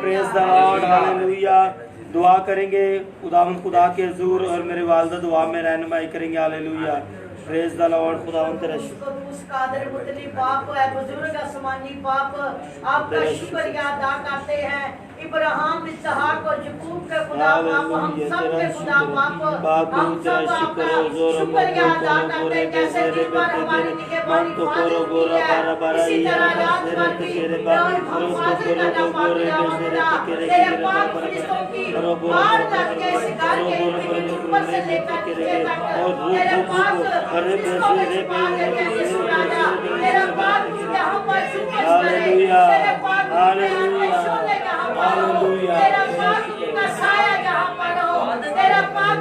Praise the Lord, hallelujah. दुआ करेंगे खुदा के हुजूर और मेरे वालिदा दुआ में रहनुमाई करेंगे, हालेलुया। Praise the Lord. खुदावंद तेरा कादर मुतली बाप है, बुजुर्ग आसमानी बाप, आपका शुक्रिया अदा करते हैं। इब्राहिम, इसहाक और याकूब के खुदा बाप, हम सब के खुदा बाप, हम सब आपका शुक्रिया अदा करते हैं। जैसे दिन भर हमारी निगहबानी फाजिल की है, इसी तरह रात भर भी हम फाजिल करना पाते हैं। खुदा तेरे पाक फरिश्तों की मार करके इस घर के ऊपर से लेकर नीचे तक तेरे पाक फरिश्तों की मार करके यीशु राजा तेरा पाक यहाँ पर शुक्र करे, तेरे पाक शोले यहाँ पर हो, तेरा पाक का साया यहाँ पर हो, तेरा पाक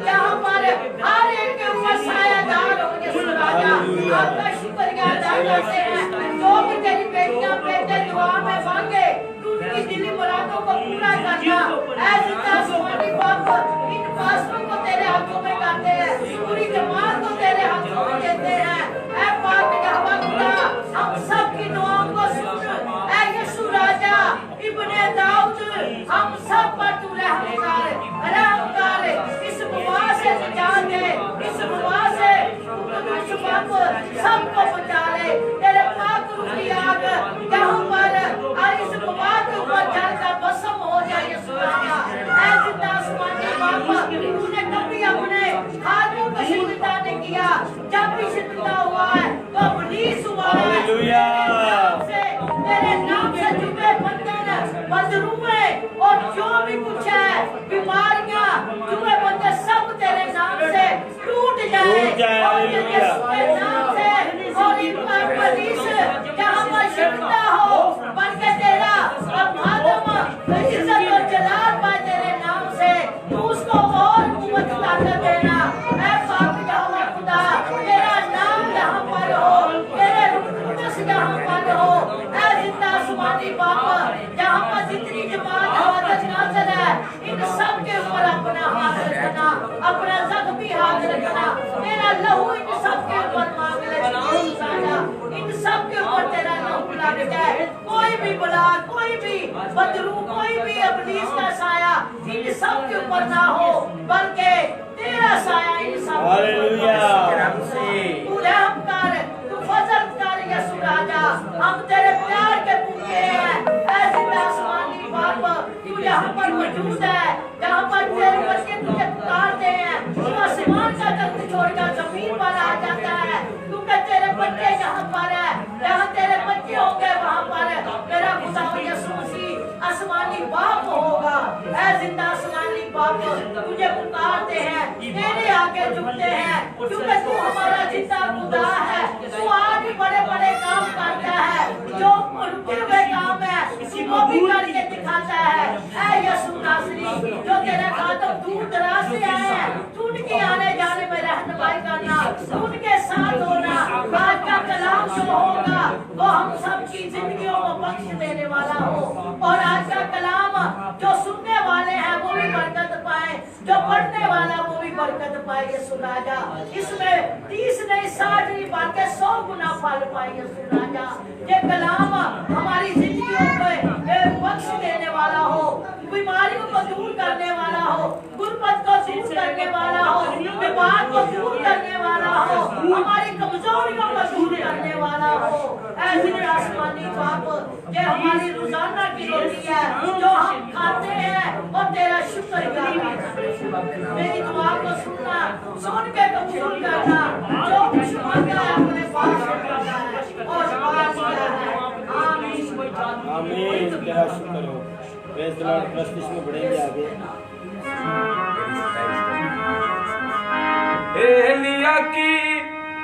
यहाँ पर हर एक के ऊपर सायादार हो यीशु राजा। आपका शुक्रिया अदा करते हैं। जो भी तेरी बेटियां बेटे दुआ में मांगे उनकी दिली मुरादों को पूरा करना। ऐसी आसमानी बाप इन पास्टरों को तेरे हाथों में करते हैं, पूरी जमात को तेरे हाथों में देते हैं। ऐ पाक यहोवा खुदा हम सब की दुआओं को सुन। ऐ यीशु राजा इब्ने दाऊद हम सब पर तू रहम कर, इस वबा से निजात दे, इस वबा से बाप सबको बचा ले। तेरे पाक रूह की आग यहाँ पर और इस वबा के ऊपर जलकर भस्म हो जाए यीशु राजा। ऐ जिंदा आसमानी बाप तूने कभी अपने खादियों को शिकता नहीं किया, जब भी शिकता हुआ है तो इब्लीस हुआ है। हालेलुया। तेरे नाम से जुड़े बंधन बंधरुए और जो भी कुछ है बीमारियां जुए बंधन सब तेरे नाम से टूट जाए और यीशु के नाम से और इब्लीस जहां पर शिकता हो बन के तेरा और आदम इज्जत और जलाल पाए तेरे नाम से तू उसको और कुव्वत ताकत देना। ऐ पाक यहोवा खुदा तेरा नाम यहाँ पर हो, तेरे रूह यहाँ पर हो। ऐ जिंदा आसमानी बाप जहाँ पर जितनी जमात हाजर नाजर है इन सब के ऊपर अपना हाथ रखना, अपना जख्मी हाथ रखना, तेरा लहू इन सब के ऊपर मांग ले राजा। इन सब के ऊपर तेरा लहू लग जाए। कोई भी बला, कोई भी बदरू, कोई भी इब्लीस का साया इन सब के ऊपर ना हो, बल्कि तेरा साया इन सब तू रहम कर, तू फजल कर यीशु राजा। हम तेरे प्यार के भूखे हैं। ऐसे आसमानी बाप तू यहाँ पर मौजूद है, जहाँ पर तेरे बच्चे तुझे पुकारते हैं तू आसमान का तख्त छोड़कर जमीन पर आ जाता है। तू कहते तेरे बच्चे यहाँ पर है, जहाँ तेरे बच्चे होंगे वहाँ पर मेरा खुदा यीशु मसीह आसमानी बाप होगा। ऐ जिंदा आसमानी बाप तुझे पुकारते हैं, तेरे आगे झुकते हैं, क्योंकि तू हमारा जिंदा खुदा है। तू आज बड़े बड़े काम करता है, जो रुके हुए काम है वो भी करके दिखाता है। ऐ यीशु नासरी जो तेरे खातों दूर दराज से आए हैं, तू उनके आने जाने में रहनुमाई करना, उनके साथ होना। आज का कलाम जो होगा वो हम सब की जिंदगियों को बख्श देने वाला हो, और आज का कलाम जो सुनने वाले हैं वो भी बरकत पाए, जो पढ़ने वाला वो भी बरकत पाए यीशु राजा। इसमें 30 नहीं 60 नहीं बल्कि 100 गुना फल पाए यीशु राजा। ये कलाम हमारी जिंदगियों को बख्श देने वाला हो, बीमारियों को दूर करने वाला हो, गुर्बत को दूर करने वाला हो, बीमार को दूर करने वाला हो, हमारी कमजोरियों को दूर करने वाला हो। ऐसे आसमानी बाप ये हमारी रोजाना की रोटी है जो हम खाते हैं और तेरा शुक्रिया मेरी दुआ को सुनना, सुन के कबूल करना, जो कुछ मांगा है अपने पास रखना है और पास किया है। आमीन। तेरा शुक्र हो। Praise the Lord. प्रस्तुति में बढ़ेंगे आगे। एलिया की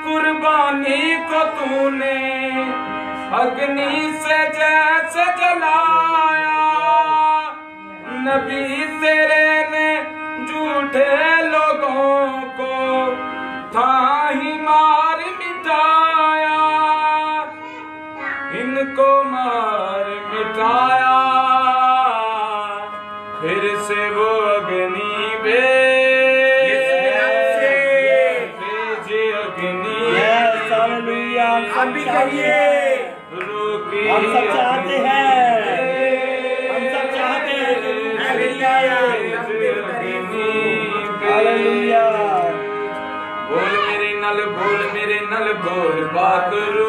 कुर्बानी को तूने अग्नि से जैसे जलाया, नबी तेरे ने झूठे लोगों को था ही मार मिटाया, इनको मार मिटाया, फिर से वो अग्नि भेजे अग्नि। हम भी कहिए, हम सब चाहते हैं, हम सब नल बोल पाकरू।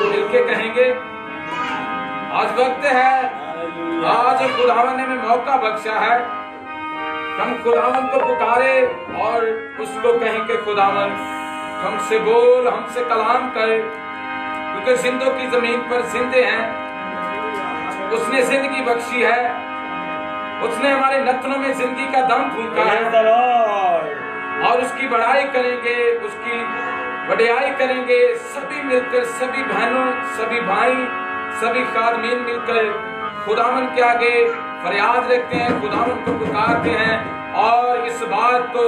मिलके कहेंगे आज वक्त है, आज खुदावन ने हमें मौका बख्शा है, हम खुदावन को पुकारे और उसको कहें कि खुदावन हमसे बोल, हमसे कलाम कर, क्योंकि जिंदों की जमीन पर जिंदे हैं, उसने जिंदगी बख्शी है, उसने हमारे नथनों में जिंदगी का दम फूंका है और उसकी बड़ाई करेंगे, उसकी वडियाई करेंगे सभी मिलकर, सभी बहनों, सभी भाई, सभी खादमीन मिलकर खुदावन के आगे फरियाद रखते हैं, खुदावन को पुकारते हैं और इस बात को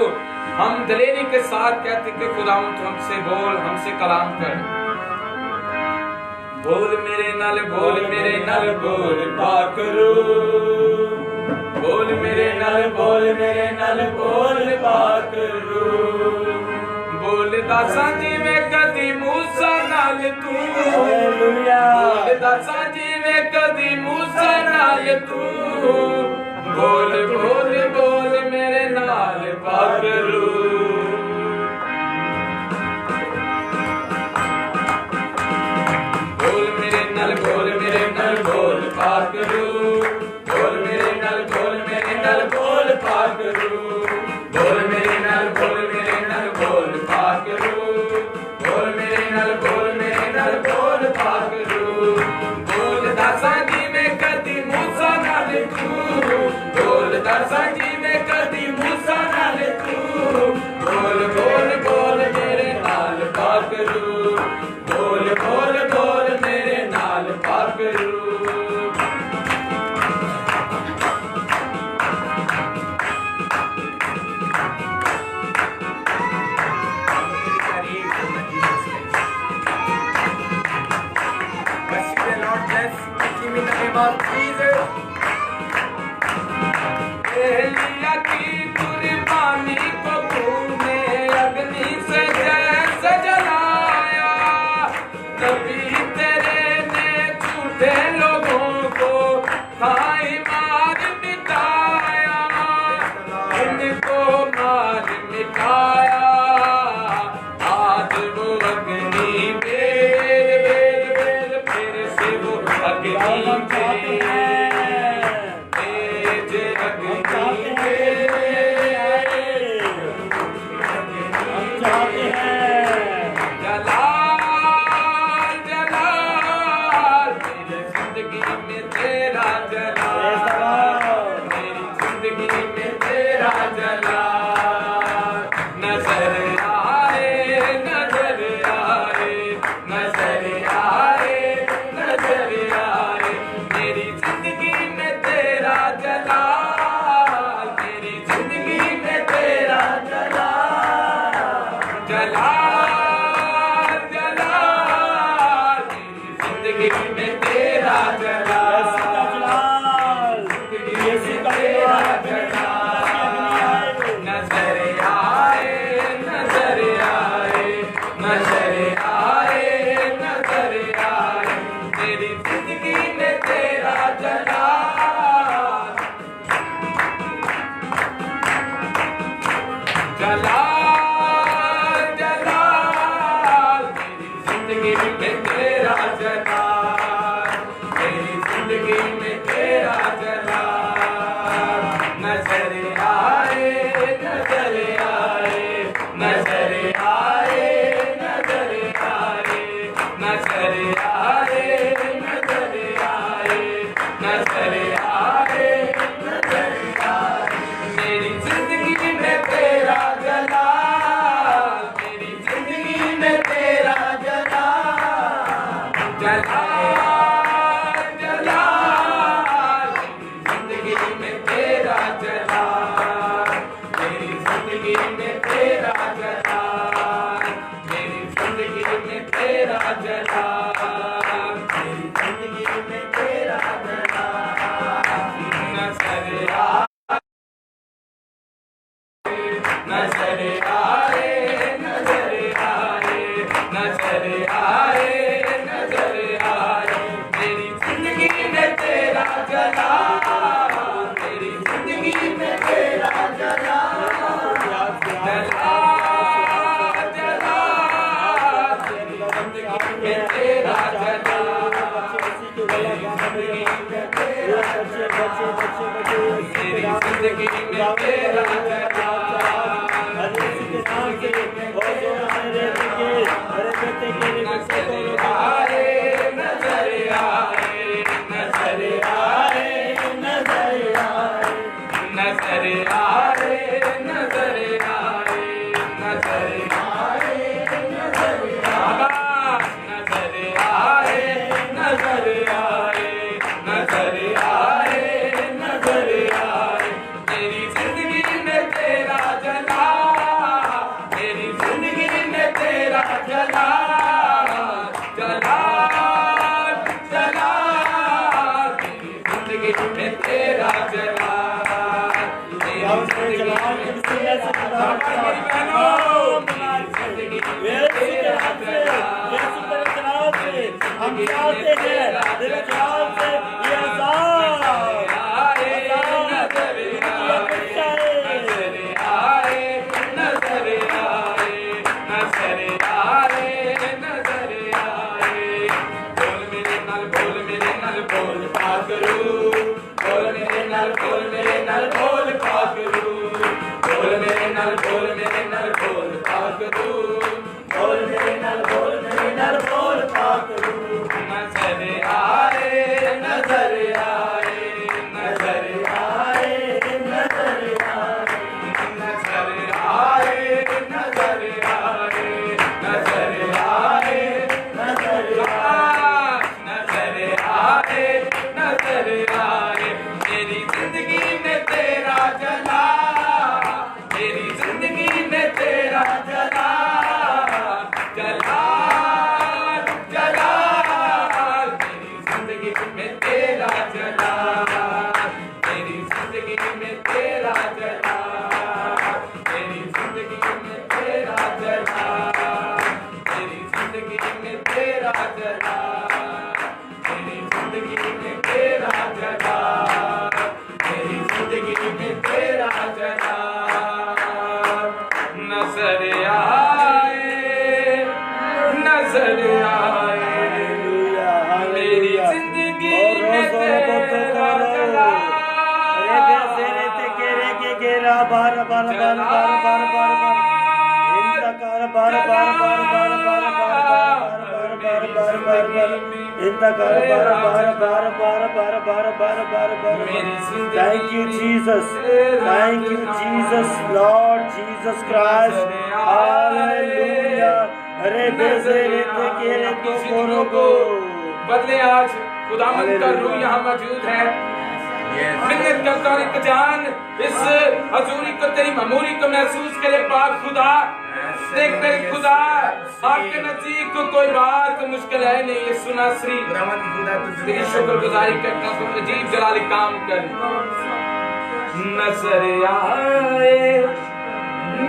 हम दलेरी के साथ कहते कि खुदावन तू हमसे बोल, हमसे कलाम कर। बोल मेरे नल बोल, मेरे नल बोल पाकरू, बोल मेरे नल बोल, मेरे नल बोल पाकरू। बोल दासा जी में कदी मूसा नाल तू, बोल दासा जी में कदी मूसा नाल तू, बोल बोल बोल मेरे नाल पाकरू। बोल मेरे नल बोल, मेरे नल बोल पाकरू, बोल मेरे नल बोल, मेरे नल बोल पाकरू, बोल मेरे नल बोल, मेरे नल बोल पाकरू, बोल मेरे नल बोल, मेरे नल बोल पाकरू। बोल दासा जी में कदी मूसा नाल तू, बोल दासा जी में कदी मूसा नाल तू, बोल बोल बोल मेरे नाल पाकरू, बोल बोल बोल मेरे नाल पाकरू। एलिया की कुर्बानी को तूने अग्नि से जैसे जलाया, कभी तेरे ने झूठे लोगों को खाई मार मिटाया, इनको मार मिटाया। आज वो अग्नि बेर बेर बेर फिर से वो अग्नि तेज अग्नि जलाल जलाल मेरी जिंदगी में तेरा जलाल, मेरी जिंदगी में तेरा जलाल। नजर आए नजर आए नजर आए नजर आए, मेरी जिंदगी में तेरा जलाल, मेरी जिंदगी में तेरा जलाल। जलाल जलाल मेरी जिंदगी में तेरा जलाल, जिंदगी में तेरा जलाल। नजर आए नजर आए नजर आए नजर आए, मेरी जिंदगी में तेरा जलाल। जलाल जलाल मेरी जिंदगी में तेरा जलाल, मेरी जिंदगी में तेरा जलाल। नजर आए नजर आए नजर आए नजर आए नजर आए नजर आए नजर आए नजर आए, मेरी जिंदगी में तेरा जलाल, मेरी जिंदगी में तेरा जलाल। जलाल जलाल मेरी जिंदगी में तेरा जलाल, मेरी जिंदगी में तेरा जलाल, मेरी जिंदगी में तेरा जलाल, मेरी जिंदगी में तेरा जलाल। नजर आ नजर आए नजर आए नजर आए नजर आए, मेरी जिंदगी में तेरा जलाल, मेरी जिंदगी में तेरा जलाल। जलाल जलाल मेरी मेरी जिंदगी में तेरा हम चाहते हैं दिल ख्याल से ये आजाद Thank you, Jesus. Thank you, Jesus, Lord Jesus Christ. Hallelujah. अरे बदले आज खुदावंद का रूह यहाँ मौजूद है। मिन्नत करता हूं एक जान इस हजूरी को, तेरी ममूरी को महसूस करे पाक खुदा। देख मेरे खुदा, आपके नजदीक को कोई बात मुश्किल है नहीं। ये सुना श्री तेरी शुक्रगुजारी करता हूं, अजीब जलाली काम कर। नजर आए,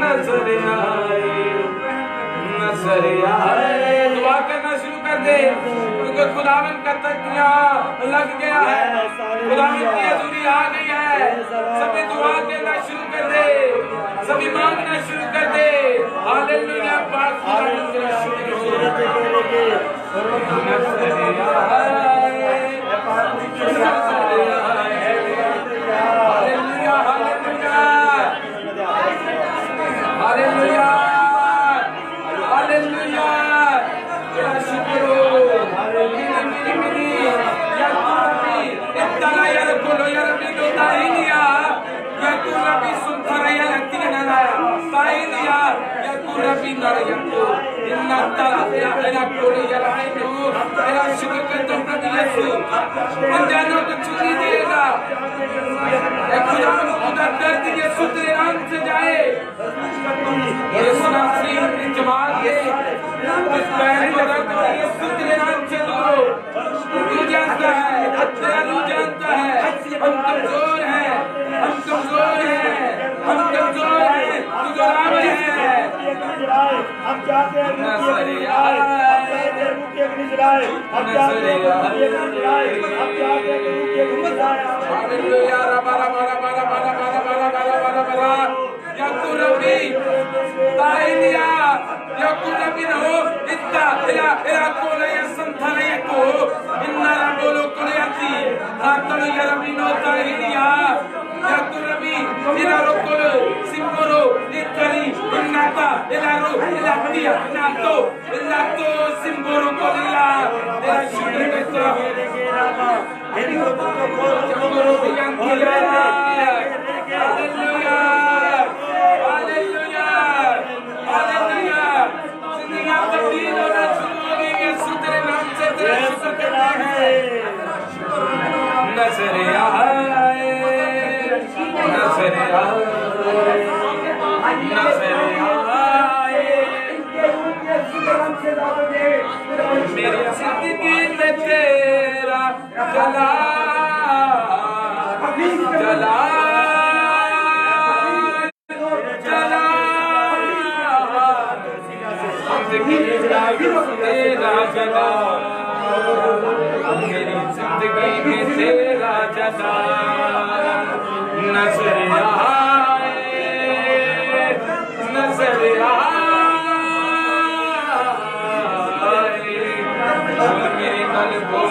नजर आए, नजर आए। दुआ करना शुरू कर दे, क्योंकि खुदावन का तकिया लग गया है, खुदावन की हजूरी आ गई है। सभी दुआ देना शुरू कर दे, सभी मांगना शुरू कर दे। हालेलुया, पाक खुदावन तेरा शुक्र। हालेलुया, हालेलुया, हालेलुया, हालेलुया, तेरा शुक्र हो। मिनी या तुरबी इतना यार बोलो यार मिलो ताहिलिया या तुरबी सुनता यार तीना ताहिलिया या तुरबी नरयतो इन्ना ताला तेरा बोलो यार आइनो तेरा शुक्र करता हूं प्रभु यीशु। अनजानों को चुनी देगा, खुदा खुदा कर दीजिए तेरे नाम से जाए। यीशु नासरी जमात के इस बहन को दर्द हो यीशु तेरे नाम से दूर हो। तू जानता है, तेरा तू जानता है, हम कमजोर हैं, हम कमजोर हैं, हम कमजोर हैं, तू जो राम है। हम चाहते हैं हालेलुया, रबा रबा रबा रबा रबा रबा रबा रबा या तू रबी ताइलिया या तू रबी हो इत्ता इला इला कोले या संथाने को इन्ना बोलो कोले आती Natalo Yarabino Tahiria, Yaturabi, Ilarokolo, Simboro, Itali, Nata, Ilaro, Ilatia, Nato, Ilato, Simboro Colilla, Ilashureta, Hallelujah, Hallelujah, Hallelujah. जिंदगी तब्दील होना शुरू हो गई है तेरे नाम से तेरा शुक्र करते हैं नजर आए नजर आए नजर आए मेरी जिंदगी में तेरा जला जला तेरा जला मेरी जिंदगी में तेरा जला नजर आए नजर आए मेरे नाल बोल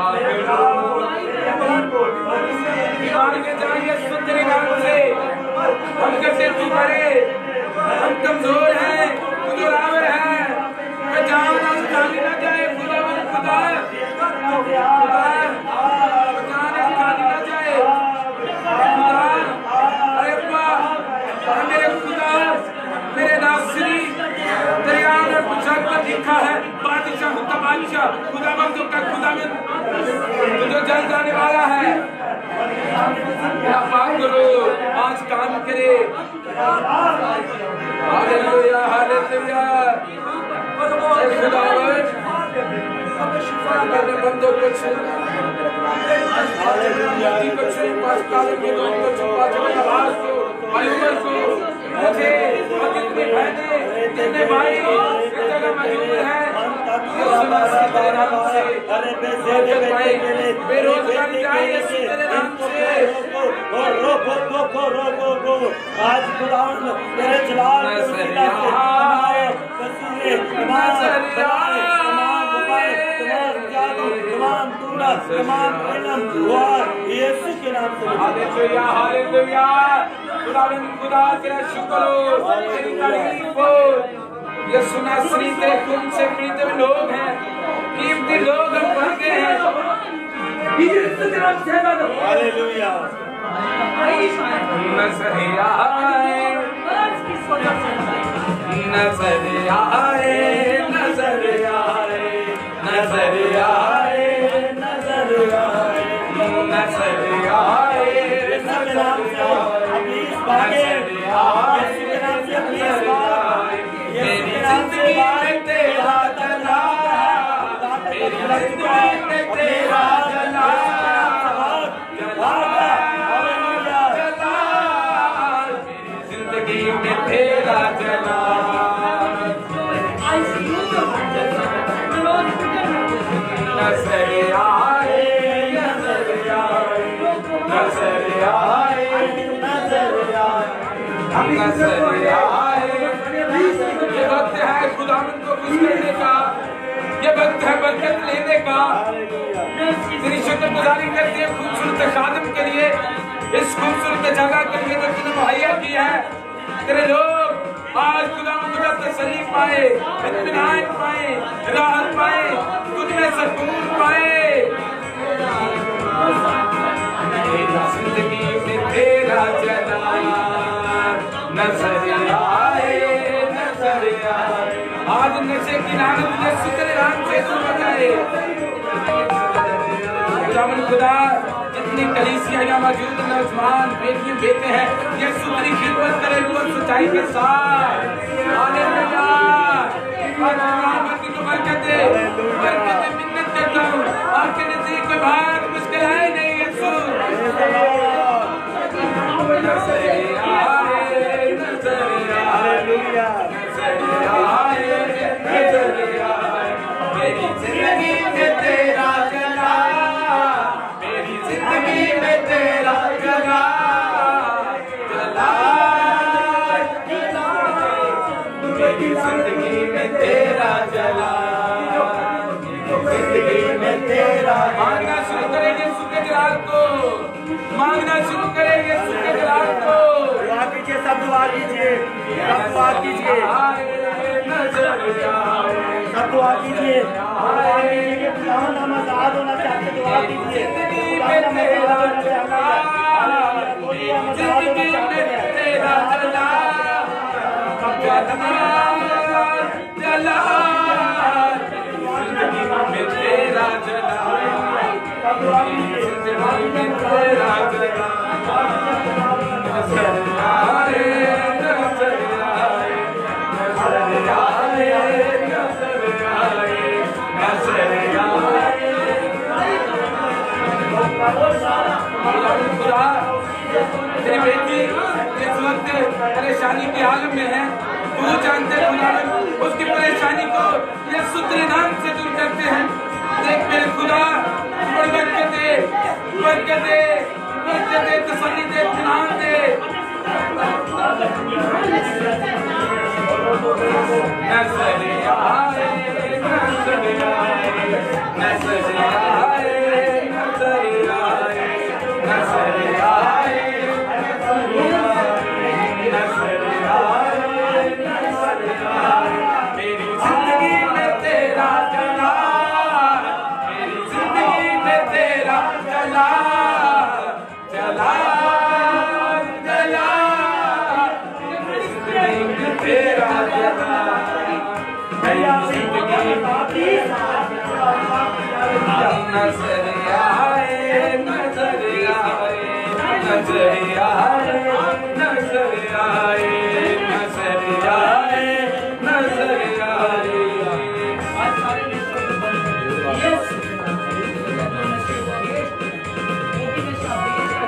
मेरे नाल बीमार के जाइए तेरे नाम से हम कैसे तू करे हम कमजोर हैं खुदावर है जान हम खाली ना जाए खुदावर खुदा जान हम खाली ना जाए खुदा अरे मेरे खुदा मेरे नासरी दरिया में पूछा पर लिखा है बादशाह तबादशाह खुदावंद का खुदावंद जो जल जाने वाला है पाक करो आज काम करे हालेलुया हालेलुया खुदावंद अपने बंदों को छू को छू पास्ताल के दोनों को छू पांचों आवाज को आयुबर को मुझे और जितने बहने जितने भाई इस जगह मौजूद हैं बेरोजगारी जाए तेरे नाम से आज खुदावंद तेरे जलाल के वसीला से तमाम इल्म और यीशु के नाम से हालेलुया हालेलुया खुदावंद खुदा तेरा शुक्र हो तेरी तारीफ हो यीशु नासरी तेरे खून से पीते हुए लोग हैं कीमती लोग हम बन गए हैं यीशु के नाम से हालेलुया नजर आए नजर आए नजर आए नजर आए नजर आए नजर आए नजर आए मेरी जिंदगी में तेरा जला मेरी जिंदगी में तेरा जला जला में तेरा जला नजर आए नजर आए नजर आए नजर आए ये वक्त है खुदावंद को खुश करने का ये वक्त है बरकत लेने का तेरी शुक्रगुजारी करते हैं खूबसूरत खादिम के लिए इस खूबसूरत जगह के लिए जो तूने मुहैया किया है तेरे लोग आज खुदावंद का तसल्ली पाए इत्मीनान पाए राहत पाए तुझ में सुकून पाए जिंदगी में तेरा जला नजर आए नजर आए आज नशे की लानत यीशु तेरे नाम से दूर हो जाए खुदावंद खुदा जितनी कलीसिया यहाँ मौजूद नौजवान बेटियां बेटे हैं यीशु तेरी खिदमत करे और सच्चाई के साथ हालेलुया बरकत दे मिन्नत करता हूँ आपके नजदीक में बात मुश्किल है नहीं यीशु नजर आए नजर आए मेरी जिंदगी में तेरा जला मेरी जिंदगी में तेरा जला जला मेरी जिंदगी में तेरा जला जिंदगी में तेरा मांगना शुरू करें जलाल को मांगना शुरू करेंगे, यीशु के जलाल को। दुआ कीजिए, सब दुआ कीजिए, सब दुआ कीजिए, सब दुआ कीजिए। खुदावंद हम आजाद होना चाहते, दुआ कीजिए। खुदावंद हम आजाद होना चाहते हैं। बोलिए, हम आजाद होना चाहते हैं। तेरी बेटी इस वक्त परेशानी के आलम में है, तू जानते खुदावन उसकी परेशानी को यीशु तेरे नाम से दूर करते हैं। देख मेरे खुदा, बरकत दे, बरकत दे, बरकत दे, तसल्ली दे, इत्मीनान दे।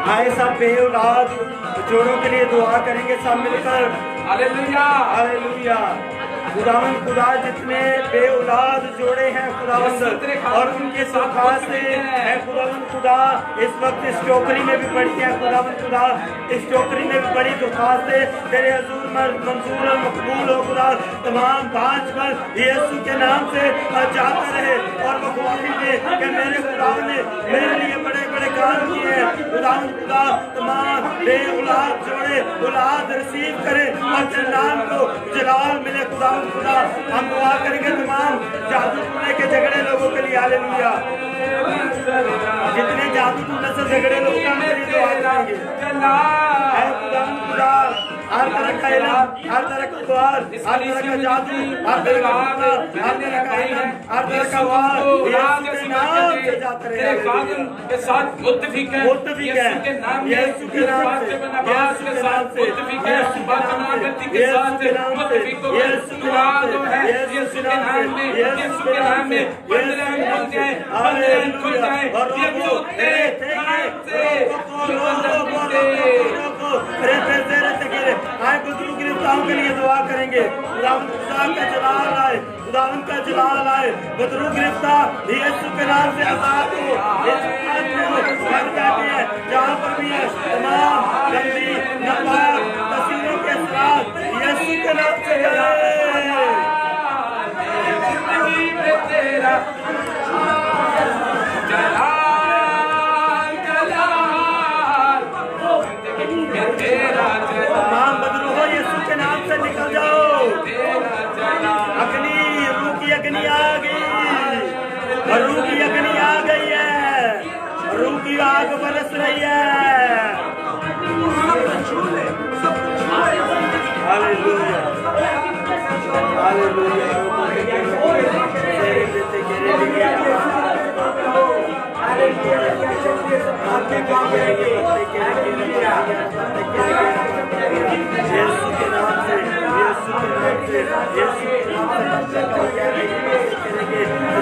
आए सब बेऔलाद जोड़ों के लिए दुआ करेंगे, सब मिलकर। Hallelujah, hallelujah. खुदावंद खुदा जितने बेऔलाद जोड़े हैं खुदावंद और उनके दरख्वास्त है खुदावंद खुदा इस वक्त इस टोकरी में भी पड़ी है खुदावंद खुदा, इस टोकरी में भी बड़ी दरख्वास्त है तेरे हुजूर मंजूर और मकबूल हो खुदा। तमाम 5 पर यीशु के नाम से जाता रहे और वो गवाही दे कि मेरे खुदावंद ने मेरे लिए बड़े बड़े काम किए हैं। खुदावंद खुदा तमाम बेऔलाद जोड़े औलाद रिसीव करे और तेरे नाम को जलाल मिले खुदावंद खुदा। हम दुआ करेंगे तमाम जादू टूने के झगड़े लोगों के लिए। हालेलुया। जितने जादू टूने से झगड़े लोग के लिए दुआ करेंगे। खुदावंद खुदा हर तरह का इल्म, हर तरह का द्वार, हर तरह का जादू, हर तरह का हर तरह का इल्म, हर तरह का वार यीशु के नाम से जाते रहे। तेरे कानून के साथ मुत्तफिक है, यीशु के नाम से, यीशु के नाम से, यीशु के नाम से, मुत्तफिक है, बातमागति के साथ मुत्तफिक हो। खुदा जो है यीशु के नाम में, यीशु के नाम में बंधन खुल जाए, बंधन खुल जाए। यीशु तेरे नाम से आए बुजुर्ग गिरफ्तारों के लिए दुआ करेंगे। खुदावंद खुदा का जलाल आए, खुदावंद का जलाल आए। बुजुर्ग गिरफ्तार यीशु के नाम से आजाद हो। जहाँ पर भी है तमाम गंदी नापाक तस्वीरों के साथ यीशु के नाम से तमाम बदरूहो यीशु के नाम से निकल जाओ। अग्नि, रूह की अग्नि आ गई, रूह की अग्नि आ गई है, रूह की आग बरस रही है। Hallelujah, hallelujah. यीशु के नाम से, यीशु के नाम से, यीशु के नाम से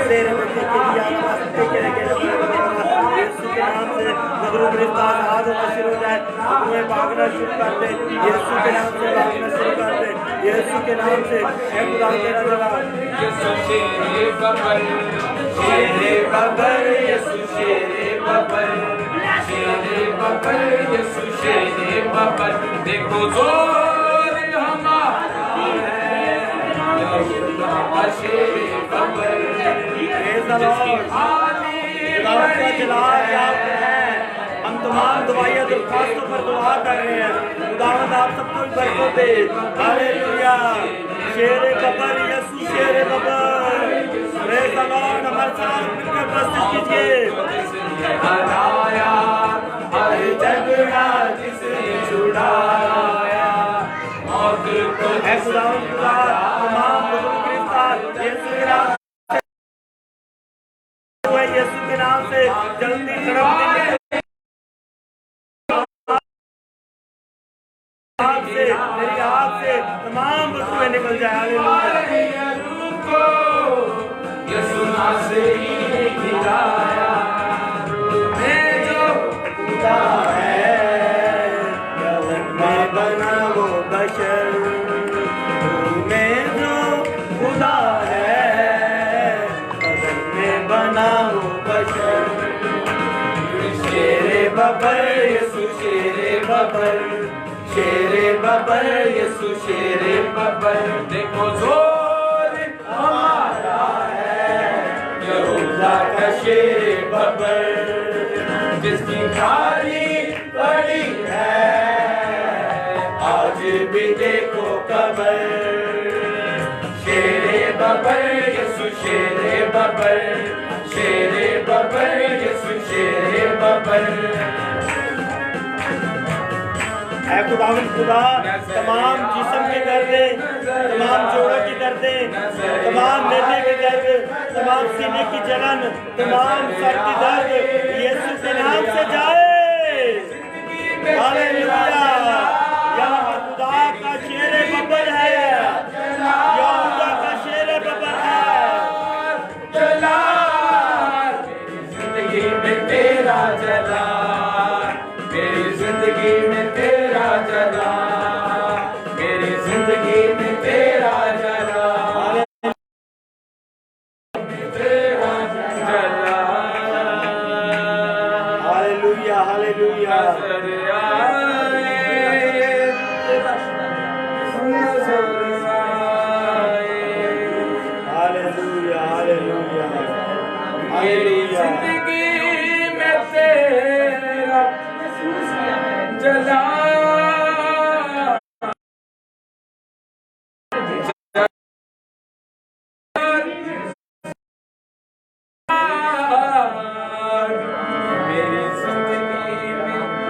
तेरे बच्चे के लिए नमस्ते करेंगे। यीशु के नाम से मगरूब गिरफ्तार आजाद होना शुरू हो जाए, तुम्हें भागना शुरू कर दे। यीशु के नाम से भागना शुरू कर दे। यीशु के नाम से खुदा तेरा जलाल। यीशु शेरे बबर, शेरे बबर, यीशु शेरे बबर, शेरे बबर, यीशु शेरे बबर। देखो जोर हमारा है, यहोवा शेरे बबर, प्रेज़ द लॉर्ड। खुदा का जलाल यहाँ पे है। तमाम दवाइयाँ दरखास्तों पर दुआ कर रहे हैं। खुदावंद आप सबको बरकत दे। Hallelujah. Shere Babar Yeshu, Shere Babar. Praise the Lord. हमारे साथ मिलकर प्रस्तुत कीजिए। हराया हर झगड़ा जिसने छुड़ाया, मौत को ऐ खुदावंद खुदा तमाम बुजुर्ग गिरफ्तार यीशु के नाम से, यीशु के नाम से जल्दी तड़प मेरी आग से तमाम वस्तुएं निकल जाए। यीशु नासरी ने गिराया, मैं जो खुदा है मैं बना वो बशर, मैं जो खुदा है मैं बना वो बशर। शेरे बबर यीशु, शेरे बबर, शेरे बबर यीशु, शेरे बबर। देखो जोर हमारा है, यहूदा का शेरे बबर, जिसकी खाली पड़ी है आज भी देखो कबर। शेरे बबर यीशु, शेरे बबर, शेरे बबर यीशु, शेरे बबर। ऐ खुदावंद खुदा तमाम जिस्म के दर्दे, तमाम जोड़ों की दर्दे, तमाम नेते के दर्द, तमाम सीने की जलन, तमाम सर की दर्द यीशु के नाम से जाए। हालेलुया। यहाँ पर खुदा का शेरे बबर है, यहूदा का शेरे बबर है। जला जिंदगी में तेरा जला, मेरी जिंदगी में तेरा जला, मेरी जिंदगी में तेरा जला, तेरा जला। Hallelujah, hallelujah. Hallelujah, hallelujah. मेरी जिंदगी में तेरा जला, मेरी जिंदगी में तेरा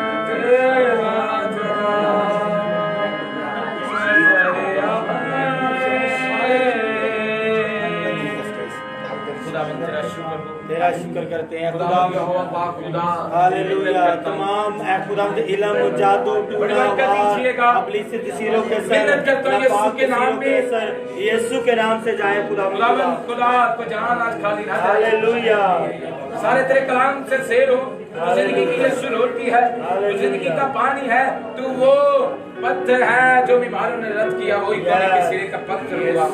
तेरा शुक्र करते हैं खुदा। खुदा हालेलुया। तमाम ऐ खुदावंद इल्म, जादू, टूना, वार, इब्लीसी तसीरों के सर, नापाक तसीरों के सर यीशु के नाम से जाए खुदावंद खुदा को जान आज खाली ना जाए। हालेलुया। सारे तेरे कलाम से शेर हो, तू जिंदगी की यीशु रोटी है, तू जिंदगी का पानी है, तू वो पत्थर है जो बीमारों ने रद्द किया, वही पानी के सिरे का पत्थर हुआ।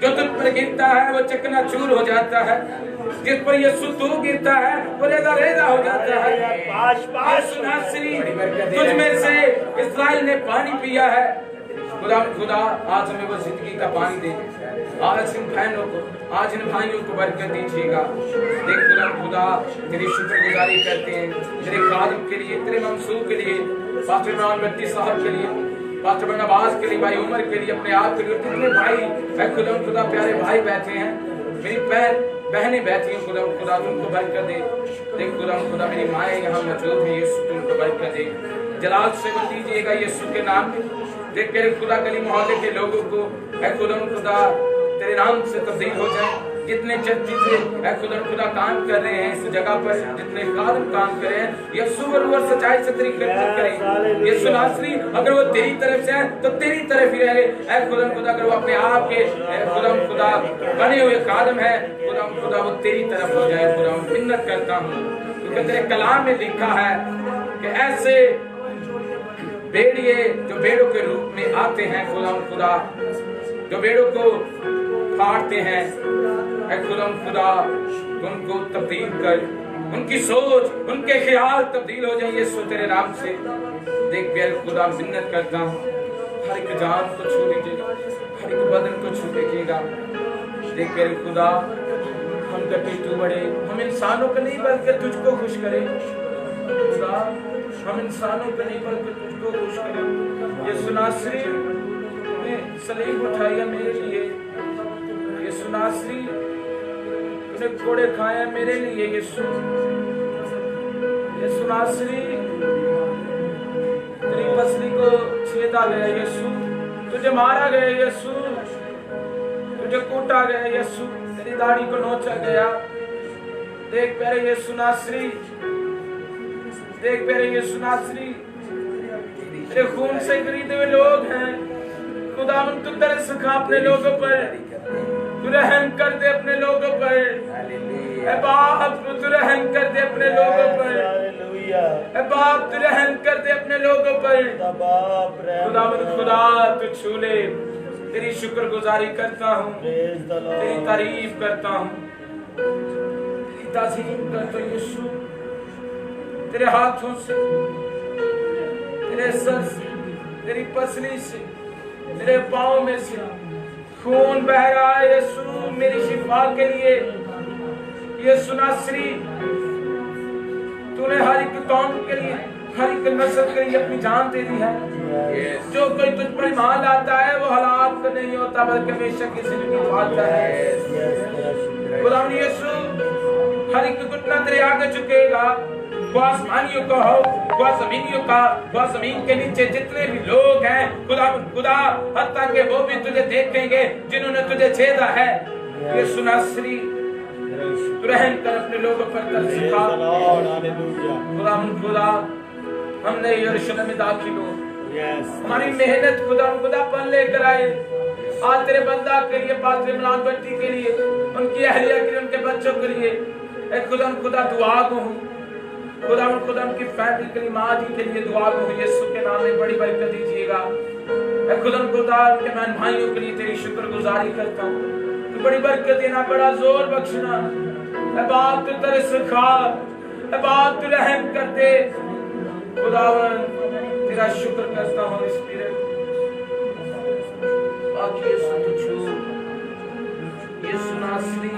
जो तुझ पर गिरता है वो चकनाचूर हो जाता है, जिस पर यीशु तू गिरता है वो रेजा रेजा हो जाता है। यीशु नासरी, तुझ में से इस्राएल ने पानी पिया है। खुदा खुदा आज हमें वो जिंदगी का पानी दे। आज इन बहनों को, आज इन भाइयों को बरकत दीजिएगा। देख खुदा खुदा तेरी शुक्रगुजारी करते हैं तेरे खादिम के लिए, तेरे मंसूर के लिए, पास्टर इमरान भट्टी साहब के लिए, पास्टर बरनबास के लिए, भाई उमर के लिए, अपने आप के लिए, कितने भाई खुदा खुदा प्यारे भाई बैठे हैं, मेरी बहनें बैठी हैं। खुदा खुदा तुमको बरकत दे। देख खुदा खुदा मेरी माएँ यहाँ मौजूद है, यीशु तुमको बरकत दे। जलाल से बन दीजिएगा यीशु के नाम में। देख तेरे खुदा गली मोहल्ले के लोगों को खुदा खुदा तेरे नाम से तब्दील हो जाए। जितने चर्ची से खुदा खुदा काम कर रहे हैं इस जगह पर, जितने खादिम काम कर रहे हैं, यीशु और सच्चाई से तेरी खिदमत करें। यीशु नासरी अगर वो तेरी तरफ से है तो तेरी तरफ ही रहे। खुदा खुदा अगर वो अपने आप के खुदा खुदा बने हुए खादिम है, खुदा खुदा वो तेरी तरफ हो जाए। खुदा मिन्नत करता हूँ क्योंकि तेरे कलाम में लिखा है कि ऐसे भेड़िए जो भेड़ों के रूप में आते हैं, खुदा खुदा जो भेड़ों को फाड़ते हैं, खुदा खुदा उनको तब्दील कर, उनकी सोच उनके ख्याल तब्दील हो जाए यीशु तेरे नाम से। देख प्यारे खुदा मिन्नत करता हूँ, हर एक जान को छू लीजिएगा, हर एक बदन को छू लीजिएगा। देख प्यारे खुदा हम कभी तू बड़े, हम इंसानों को नहीं बल्कि तुझको खुश करे। खुदा हम इंसानों पे नहीं बल्कि तुझको खुश करें। यीशु नासरी ने सलीब उठाया मेरे लिए, यीशु नासरी तूने कोड़े खाया मेरे लिए, यीशु नासरी तेरी पसली को छेदा गया यीशु, तुझे मारा गया यीशु, तुझे कूटा गया यीशु, तेरी दाढ़ी को नोचा गया। देख प्यारे यीशु नासरी, देख प्यारे यीशु नासरी, तेरे खून से खरीदे हुए लोग हैं। खुदावंद तू तरस खा अपने लोगों पर, तू रहम कर दे अपने लोगों पर। ऐ बाप तू रहम कर दे अपने लोगों पर, ऐ बाप तू रहम कर दे अपने लोगों पर। खुदावंद खुदा तू छू ले। तेरी शुक्रगुजारी करता हूँ, तेरी तारीफ करता हूँ, तेरी ताज़ीम करता हूँ यीशु। तेरे हाथों से, तेरे सर से, तेरी पसली से, तेरे पाँव में से खून बह रहा है यीशु मेरी शिफा के लिए। यीशु नासरी तूने हर एक कौम के लिए, हर एक नस्ल के लिए अपनी जान दे दी है। जो कोई तुझ पर ईमान लाता है वो हलाक नहीं होता बल्कि हमेशा की जिंदगी पाता है। खुदावंद यीशु हर एक घुटना तेरे आगे झुकेगा, वो आसमानियों का हो, वो जमीनियों का, वो जमीन के नीचे जितने भी लोग हैं खुदावंद खुदा, हत्ता के वो भी तुझे देखेंगे जिन्होंने तुझे छेदा है। यीशु नासरी तू रहम कर अपने लोगों पर तरस खा। खुदावंद खुदा हमने यरूशलेम में दाखिल हो, हमारी मेहनत खुदावंद खुदा पर लेकर आए। आज तेरे बंदा के लिए, पास्टर इमरान भट्टी के लिए, उनकी अहलिया के लिए, उनके बच्चों के लिए एक खुदावंद खुदा दुआ को हूँ। खुदावंद खुदा उनकी फैमिली के लिए, माँ जी के लिए दुआ को हूँ। यीशु के नाम में बड़ी बरकत दीजिएगा। खुदावंद खुदा उनके बहन भाइयों के लिए तेरी शुक्रगुजारी करता हूँ। तू बड़ी बरकत देना, बड़ा जोर बख्शना। ऐ बाप तू तरस खा, ऐ बाप तू रहम कर दे। खुदावंद तेरा शुक्र करता हूँ स्पिरिट। बाकी यीशु तू छू, यीशु नासरी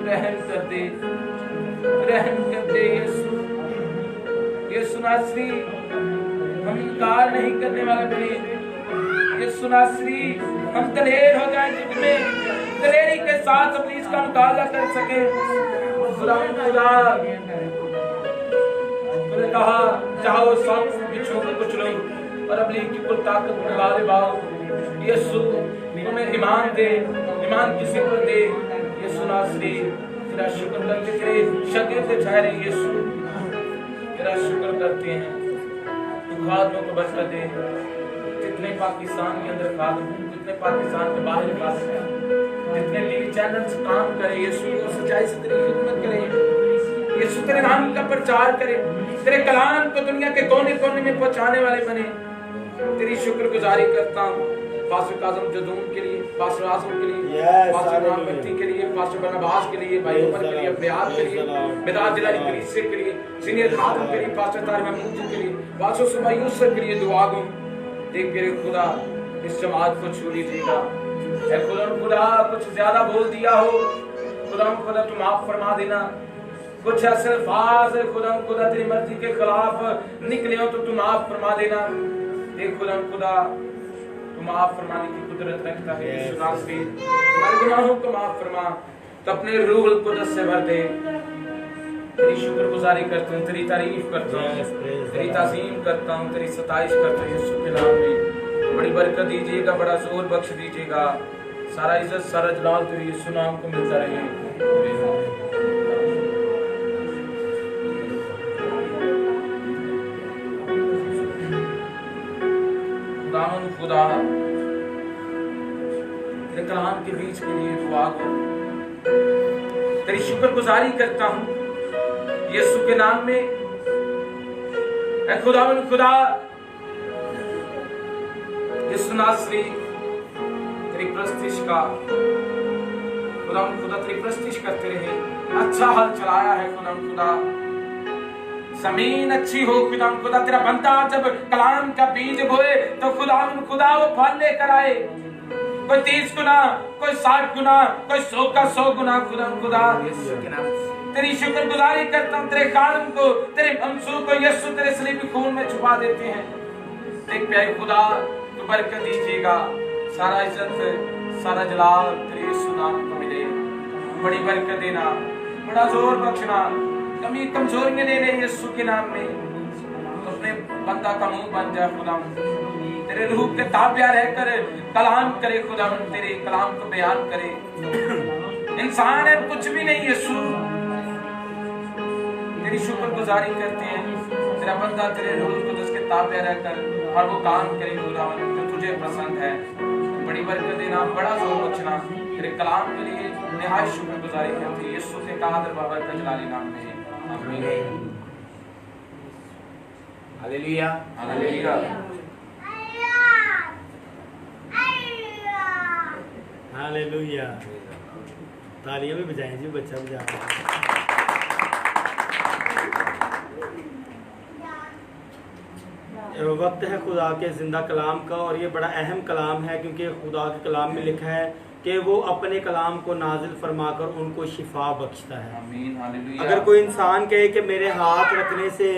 रहम कर दे, रहम कर दे यीशु। यीशु नासरी हम इनकार नहीं करने वाले बने। यीशु नासरी हम दलेर हो जाएं जिसमें दलेरी के साथ अपनी इसका मुकाबला कर सके। खुदावंद खुदा तूने कहा जाओ सब बिच्छू को कुचलो और अपनी की कुल ताकत में वाले बाओ। यीशु तुम्हें ईमान दे, ईमान किसी पर दे। यीशु नासरी तेरा शुक्र करते, तेरे शागिर्द ठहरे यीशु तेरा शुक्र करते हैं। तू खादमों को बरकत दे, जितने पाकिस्तान के अंदर खादम, जितने पाकिस्तान के बाहर खादम है, जितने टीवी चैनल से काम करे यीशु, और सच्चाई से तेरी खिदमत करे यीशु, तेरे नाम का प्रचार करे, तेरे कलाम को दुनिया के कोने कोने में पहुंचाने वाले बने। तेरी शुक्रगुजारी करता हूँ पास्टर काज़म जदून के लिए, पास्टर आज़म के लिए, पास्टर इमरान भट्टी के लिए, पास्टर बरनबास के लिए, भाई उमर के लिए, अब्रियात के लिए, बेदात जिलानी कलीसिया के लिए, सीनियर खादम के लिए, पास्टर तारिक महमूद जी के लिए, पास्टर सुमा यूसुफ के लिए दुआ दूं। देख मेरे खुदा इस जमात को छू लीजिएगा। ऐ खुदा कुछ ज्यादा बोल दिया हो खुदा तू माफ फरमा देना। कुछ ऐसे अल्फाज खुदा तेरी मर्जी के खिलाफ निकले हो तो तू माफ फरमा देना। देख खुदा तू माफ फरमाने की कुदरत रखता है। यीशु नासरी हमारे गुनाहों को माफ फरमा, तो अपने रूह कुदस से भर दे। तेरी शुक्रगुजारी करता हूँ, तेरी तारीफ करता हूँ, तेरी ताज़ीम करता हूँ, तेरी सताइश करता हूँ। यीशु के नाम में बड़ी बरकत दीजिएगा, बड़ा जोर बख्श दीजिएगा। सारा इज्जत सारा जलाल तेरे यीशु नाम को मिलता रहे। खुदा तेरे कलाम के बीच के लिए दुआ को तेरी शुक्रगुजारी करता हूँ यीशु के नाम में। ऐ खुदावंद खुदा यीशु नासरी तेरी प्रस्तिश का खुदावंद खुदा तेरी प्रस्तिश करते रहे। अच्छा हल चलाया है खुदावंद खुदा, जमीन अच्छी हो खुदावंद खुदा। तेरा बंदा जब कलाम का बीज बोए तो खुदावंद खुदा वो फल लेकर आए। कोई 30 गुना, कोई 60 गुना, कोई 100 का 100 गुना खुदावंद खुदा। यीशु के नाम तेरी शुक्रगुजारी करता हूँ, तेरे खादिम को, तेरे मंसूर को यीशु तेरे सलीबी खून में छुपा देते हैं। देख प्यारे खुदा, तू बरकत दीजिएगा, सारा इज्जत सारा जलाल तेरे यीशु नाम को मिले। बड़ी बरकत देना, बड़ा जोर बख्शना, कमी कमजोरियां दे रहे यीशु के नाम में। तो अपने बंदा का मुंह बन जाए खुदा, तेरे रूह के ताबिया रहकर कलाम करे खुदा, तेरे कलाम को बयान करे। इंसान है कुछ भी नहीं यीशु, तेरी शुक्रगुजारी करते हैं। तेरा बंदा तेरे रूह को जिसके ताबिया रहकर और वो काम करे खुदा जो तुझे पसंद है। बड़ी बरकत देना, बड़ा जोर बख्शना, तेरे कलाम के लिए निहायत शुक्रगुजारी करते हैं यीशु के कादर बाबर का जलाली नाम में। आमीन। Hallelujah, hallelujah. हालेलुया। तालियां भी बजाएं जी, बच्चा बजा वक्त है खुदा के जिंदा कलाम का, और ये बड़ा अहम कलाम है क्योंकि खुदा के कलाम में लिखा है कि वो अपने कलाम को नाजिल फरमाकर उनको शिफा बख्शता है। आमीन, हालेलुया। अगर कोई इंसान कहे कि मेरे हाथ रखने से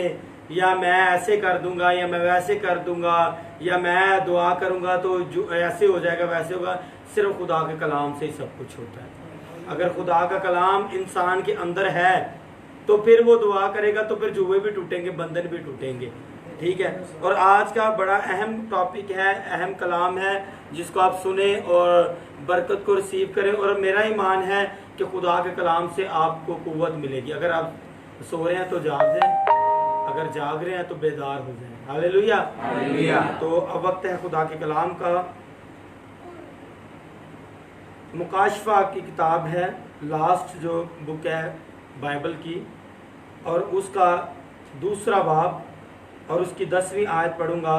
या मैं ऐसे कर दूंगा या मैं वैसे कर दूंगा या मैं दुआ करूंगा तो जो ऐसे हो जाएगा वैसे होगा, सिर्फ खुदा के कलाम से ही सब कुछ होता है। अगर खुदा का कलाम इंसान के अंदर है तो फिर वो दुआ करेगा तो फिर जुए भी टूटेंगे, बंधन भी टूटेंगे। ठीक है। और आज का बड़ा अहम टॉपिक है, अहम कलाम है जिसको आप सुने और बरकत को रिसीव करें। और मेरा ईमान है कि खुदा के कलाम से आपको कुव्वत मिलेगी। अगर आप सो रहे हैं तो जाग जाएं, अगर जाग रहे हैं तो बेदार हो जाएं। Hallelujah, hallelujah. तो अब वक्त है खुदा के कलाम का। मुकाशफा की किताब है, लास्ट जो बुक है बाइबल की, और उसका दूसरा बाब और उसकी 10वीं आयत पढ़ूंगा।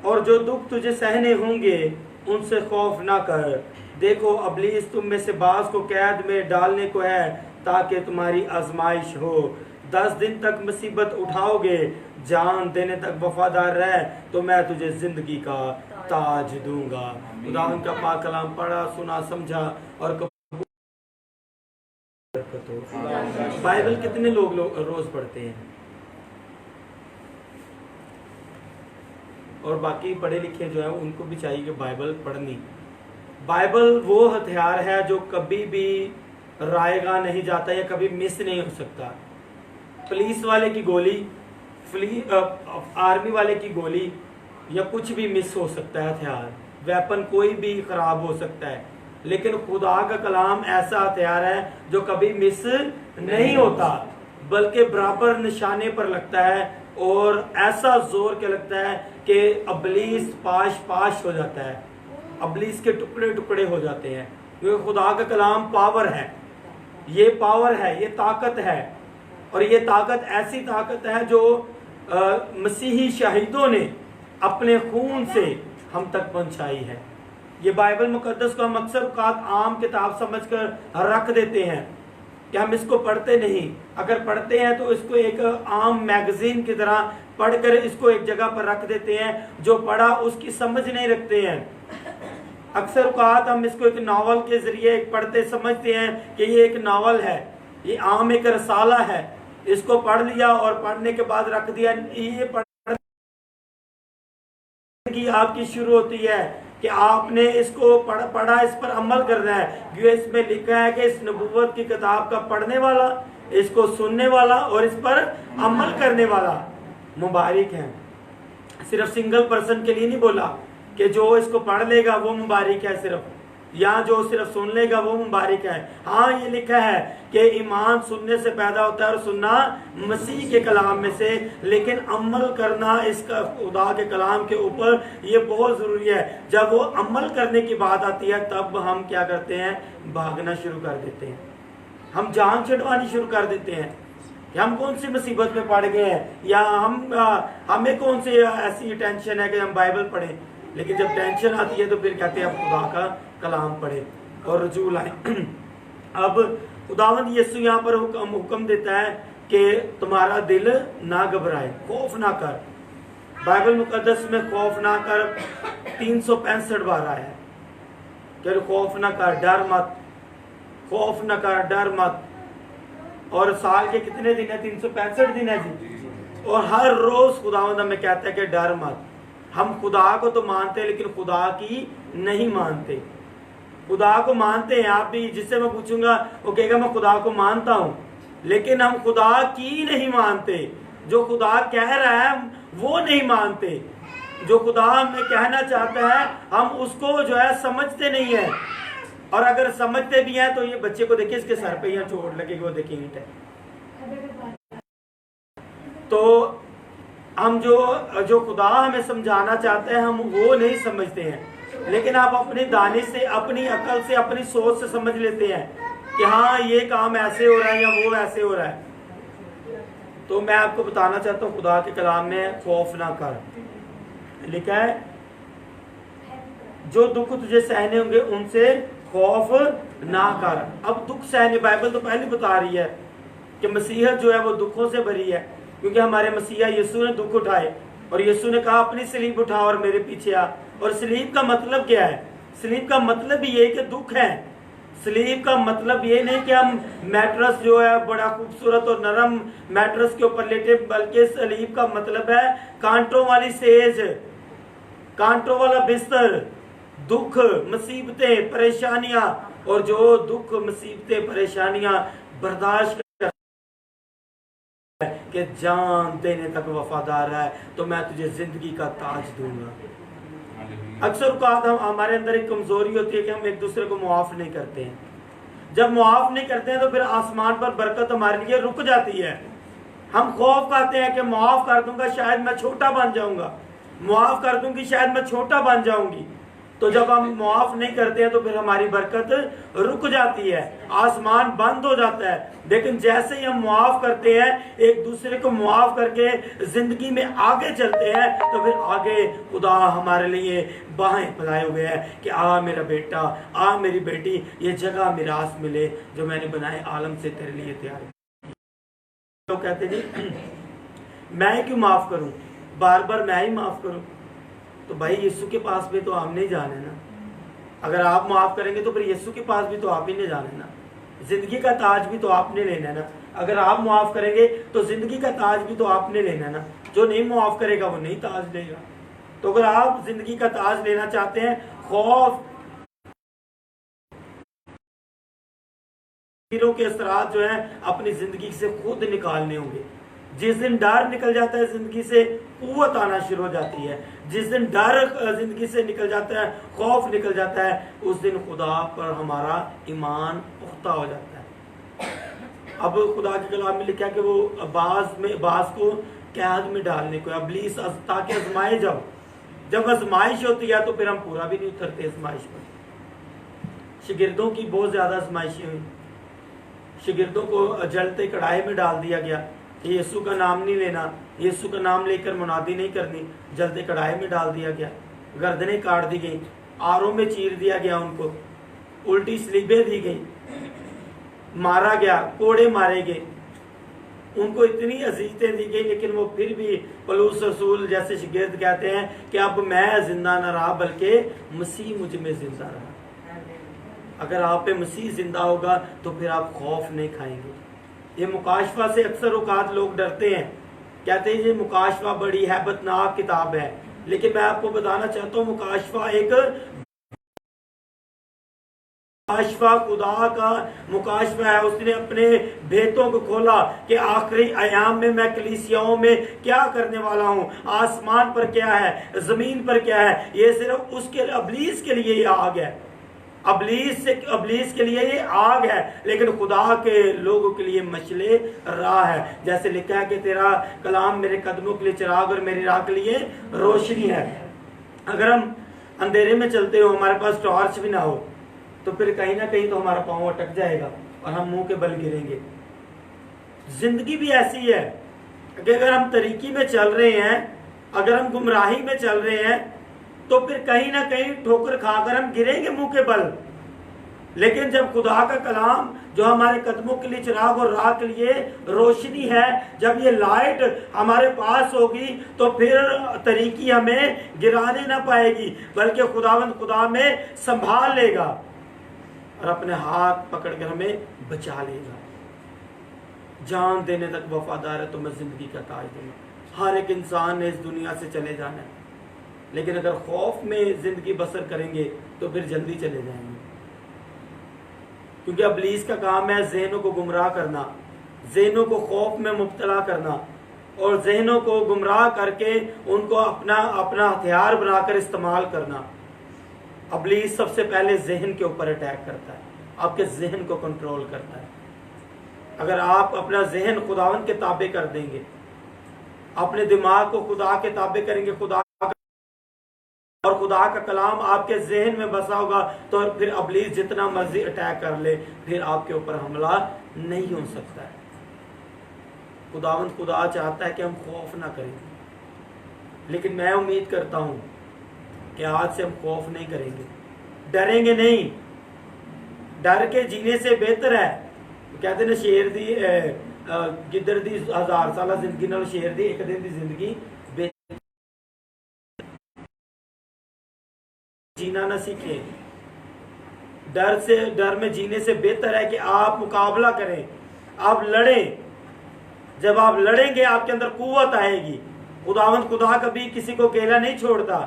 और जो दुख तुझे सहने होंगे उनसे खौफ ना कर, देखो अबलीस तुम में से बाज को कैद में डालने को है ताकि तुम्हारी आजमाइश हो। 10 दिन तक मुसीबत उठाओगे, जान देने तक वफादार रह तो मैं तुझे जिंदगी का ताज दूंगा। खुदावंद का पाक कलाम पढ़ा, सुना, समझा और बाइबल कितने लोग रोज पढ़ते हैं? और बाकी पढ़े लिखे जो है उनको भी चाहिए कि बाइबल पढ़नी। बाइबल वो हथियार है जो कभी भी रायगा नहीं जाता या कभी मिस नहीं हो सकता। पुलिस वाले की गोली, आर्मी वाले की गोली या कुछ भी मिस हो सकता है हथियार, वेपन कोई भी खराब हो सकता है, लेकिन खुदा का कलाम ऐसा हथियार है जो कभी मिस नहीं होता बल्कि बराबर निशाने पर लगता है और ऐसा जोर के लगता है कि अबलीस पाश पाश हो जाता है, अबलीस के टुकड़े टुकड़े हो जाते हैं। क्योंकि खुदा का कलाम पावर है, ये पावर है, ये ताकत है। और ये ताकत ऐसी ताकत है जो मसीही शहीदों ने अपने खून से हम तक पहुंचाई है। ये बाइबल मुकद्दस को हम अक्सर औकात आम किताब समझकर रख देते हैं कि हम इसको पढ़ते नहीं। अगर पढ़ते हैं तो इसको एक आम मैगजीन की तरह पढ़कर इसको एक जगह पर रख देते हैं, जो पढ़ा उसकी समझ नहीं रखते हैं। अक्सर औकात हम इसको एक नावल के जरिए पढ़ते समझते हैं कि ये एक नावल है, ये आम एक रसाला है, इसको पढ़ लिया और पढ़ने के बाद रख दिया। ये पढ़ने की आपकी शुरू होती है कि आपने इसको पढ़ा, इस पर अमल करना है। क्योंकि इसमें लिखा है कि इस नबूवत की किताब का पढ़ने वाला, इसको सुनने वाला और इस पर अमल करने वाला मुबारक है। सिर्फ सिंगल पर्सन के लिए नहीं बोला कि जो इसको पढ़ लेगा वो मुबारक है सिर्फ, या जो सिर्फ सुन लेगा वो मुबारक है। हाँ, ये लिखा है कि ईमान सुनने से पैदा होता है और सुनना मसीह के कलाम में से, लेकिन अमल करना इसका खुदा के कलाम के ऊपर ये बहुत ज़रूरी है। जब वो अमल करने की बात आती है तब हम क्या करते हैं? भागना शुरू कर देते हैं, हम जान छुड़वानी शुरू कर देते हैं कि हम कौन सी मुसीबत में पड़ गए हैं, या हमें कौन सी ऐसी टेंशन है कि हम बाइबल पढ़ें। लेकिन जब टेंशन आती है तो फिर कहते हैं अब खुदा का कलाम पढ़े और रजू लाए। अब खुदावंद यीशु यहाँ पर हुक्म देता है कि तुम्हारा दिल ना घबराए, खौफ ना कर। बाइबल मुकद्दस में खौफ ना कर 365 बार आया है कि खौफ ना कर, डर मत, खौफ ना कर, डर मत। और साल के कितने दिन है? 365 दिन है जी। और हर रोज खुदावंद हमें कहता है कि डर मत। हम खुदा को तो मानते हैं लेकिन खुदा की नहीं मानते। खुदा को मानते हैं आप भी, जिससे मैं पूछूंगा वो कहेगा मैं खुदा को मानता हूं, लेकिन हम खुदा की नहीं मानते। जो खुदा कह रहा है वो नहीं मानते। जो खुदा हमें कहना चाहता है हम उसको जो है समझते नहीं है। और अगर समझते भी हैं तो ये बच्चे को देखिए, इसके सर पे यहाँ चोट लगेगी, वो देखिए ईंट है। तो हम जो खुदा हमें समझाना चाहते हैं हम वो नहीं समझते हैं, लेकिन आप अपने दाने से, अपनी अकल से, अपनी सोच से समझ लेते हैं कि हाँ ये काम ऐसे हो रहा है या वो ऐसे हो रहा है। तो मैं आपको बताना चाहता हूँ खुदा के कलाम में खौफ ना कर लिखा है, जो दुख तुझे सहने होंगे उनसे खौफ ना कर। अब दुख सहने, बाइबल तो पहले बता रही है कि मसीहत जो है वो दुखों से भरी है, क्योंकि हमारे मसीहा यीशु ने दुख उठाए और यीशु ने कहा अपनी सलीब उठा और मेरे पीछे आ। और सलीब का मतलब क्या है? सलीब का मतलब भी ये कि दुख है। सलीब का मतलब ये नहीं कि हम मैट्रेस जो है बड़ा खूबसूरत और नरम मैट्रेस के ऊपर लेटे, बल्कि सलीब का मतलब है कांटों वाली सेज, कांटों वाला बिस्तर, दुख, मुसीबतें, परेशानियां। और जो दुख, मुसीबतें, परेशानियां बर्दाश्त कि जान देने तक वफादार है तो मैं तुझे जिंदगी का ताज दूंगा। अक्सर औकात हमारे अंदर एक कमजोरी होती है कि हम एक दूसरे को मुआफ नहीं करते हैं। जब मुआफ नहीं करते हैं तो फिर आसमान पर बरकत हमारे लिए रुक जाती है। हम खौफ खाते हैं कि मुआफ कर दूंगा शायद मैं छोटा बन जाऊंगा, मुआफ कर दूंगी शायद मैं छोटा बन जाऊंगी। तो जब हम मुआफ नहीं करते हैं तो फिर हमारी बरकत रुक जाती है, आसमान बंद हो जाता है। लेकिन जैसे ही हम मुआफ करते हैं, एक दूसरे को मुआफ करके जिंदगी में आगे चलते हैं, तो फिर आगे खुदा हमारे लिए बाहें फैलाए हुए है कि आ मेरा बेटा, आ मेरी बेटी, ये जगह मिरास मिले जो मैंने बनाए आलम से तेरे लिए तैयार है। तो कहते जी मैं क्यों माफ करूं, बार बार मैं ही माफ करूं? तो भाई यीशु के पास भी तो आपने ही जाना है ना। अगर आप माफ करेंगे तो फिर यीशु के पास भी तो आप ही ने जाना है ना। जिंदगी का ताज भी तो आपने लेना है ना। अगर आप माफ करेंगे तो जिंदगी का ताज भी तो आपने लेना है ना। जो नहीं माफ करेगा वो नहीं ताज लेगा। तो अगर आप जिंदगी का ताज लेना चाहते हैं, खौफ के असरात जो है अपनी जिंदगी से खुद निकालने होंगे। जिस दिन डर निकल जाता है जिंदगी से, कुव्वत आना शुरू हो जाती है। जिस दिन डर जिंदगी से निकल जाता है, खौफ निकल जाता है, उस दिन खुदा पर हमारा ईमान पुख्ता हो जाता है। अब खुदा के कलाम में लिखा कि वो बाज को कैद में डालने को, इब्लीस ताकि आजमाए। जब आजमाइश होती है तो फिर हम पूरा भी नहीं उतरते आजमाइश पर। शिगिर्दों की बहुत ज्यादा आजमाइशें हुई। शिगिर्दों को जलते कढ़ाई में डाल दिया गया कि यीशु का नाम नहीं लेना, यीशु का नाम लेकर मुनादी नहीं करनी। जलते कढ़ाई में डाल दिया गया, गर्दनें काट दी गई, आरों में चीर दिया गया, उनको उल्टी स्लीबें दी गई, मारा गया, कोड़े मारे गए, उनको इतनी अजीजतें दी गई। लेकिन वो फिर भी पलूस रसूल जैसे शिगिर्द कहते हैं कि अब मैं जिंदा न रहा बल्कि मसीह मुझ में जिंदा रहा। अगर आप पे मसीह जिंदा होगा तो फिर आप खौफ नहीं खाएंगे। ये मुकाशफा से अक्सर औकात लोग डरते हैं, कहते हैं ये मुकाशफा बड़ी हैबतनाक किताब है। लेकिन मैं आपको बताना चाहता हूँ मुकाशफा एक मुकाशफा खुदा का मुकाशफा है। उसने अपने भेदों को खोला कि आखिरी अयाम में मैं कलीसियाओं में क्या करने वाला हूँ, आसमान पर क्या है, जमीन पर क्या है। ये सिर्फ उसके इब्लीस के लिए ये आग है, इब्लीस के लिए ये आग है, लेकिन खुदा के लोगों के लिए मशले राह है। जैसे लिखा है कि तेरा कलाम मेरे कदमों के लिए चिराग और मेरी राह के लिए रोशनी है। अगर हम अंधेरे में चलते हो, हमारे पास टॉर्च भी ना हो, तो फिर कहीं ना कहीं तो हमारा पांव अटक जाएगा और हम मुंह के बल गिरेंगे। जिंदगी भी ऐसी है कि अगर हम तरीकी में चल रहे हैं, अगर हम गुमराही में चल रहे हैं, तो फिर कहीं ना कहीं ठोकर खाकर हम गिरेंगे मुंह के बल। लेकिन जब खुदा का कलाम जो हमारे कदमों के लिए चिराग और राह के लिए रोशनी है, जब ये लाइट हमारे पास होगी तो फिर तरीकी हमें गिराने ना पाएगी, बल्कि खुदावंद खुदा में संभाल लेगा और अपने हाथ पकड़कर हमें बचा लेगा। जान देने तक वफादार है तो मैं ज़िंदगी का ताज दूंगा। हर एक इंसान ने इस दुनिया से चले जाना है, लेकिन अगर खौफ में ज़िंदगी बसर करेंगे तो फिर जल्दी चले जाएंगे, क्योंकि इब्लीस का काम है ज़हनों को गुमराह करना, ज़हनों को खौफ में मुब्तला करना और ज़हनों को गुमराह करके उनको अपना हथियार बनाकर इस्तेमाल करना। इब्लीस सबसे पहले ज़हन के ऊपर अटैक करता है, आपके ज़हन को कंट्रोल करता है। अगर आप अपना ज़हन खुदावंद के ताबे कर देंगे, अपने दिमाग को खुदा के ताबे करेंगे, खुदा और खुदा का कलाम आपके ज़हन में बसा होगा, तो फिर इब्लीस जितना मर्जी अटैक कर ले फिर आपके ऊपर हमला नहीं हो सकता है। खुदावंद खुदा चाहता है कि हम खौफ ना करें, लेकिन मैं उम्मीद करता हूं कि आज से हम खौफ नहीं करेंगे, डरेंगे नहीं। डर के जीने से बेहतर है, कहते ना शेर दी गिद्दड़ दी 1000 साल जिंदगी नाल शेर दी एक दिन की जिंदगी जीना ना सीखे। डर में जीने से बेहतर है कि आप मुकाबला करें, आप लड़ें। जब आप लड़ेंगे आपके अंदर कुव्वत आएगी। खुदावंद खुदा कभी किसी को अकेला नहीं छोड़ता।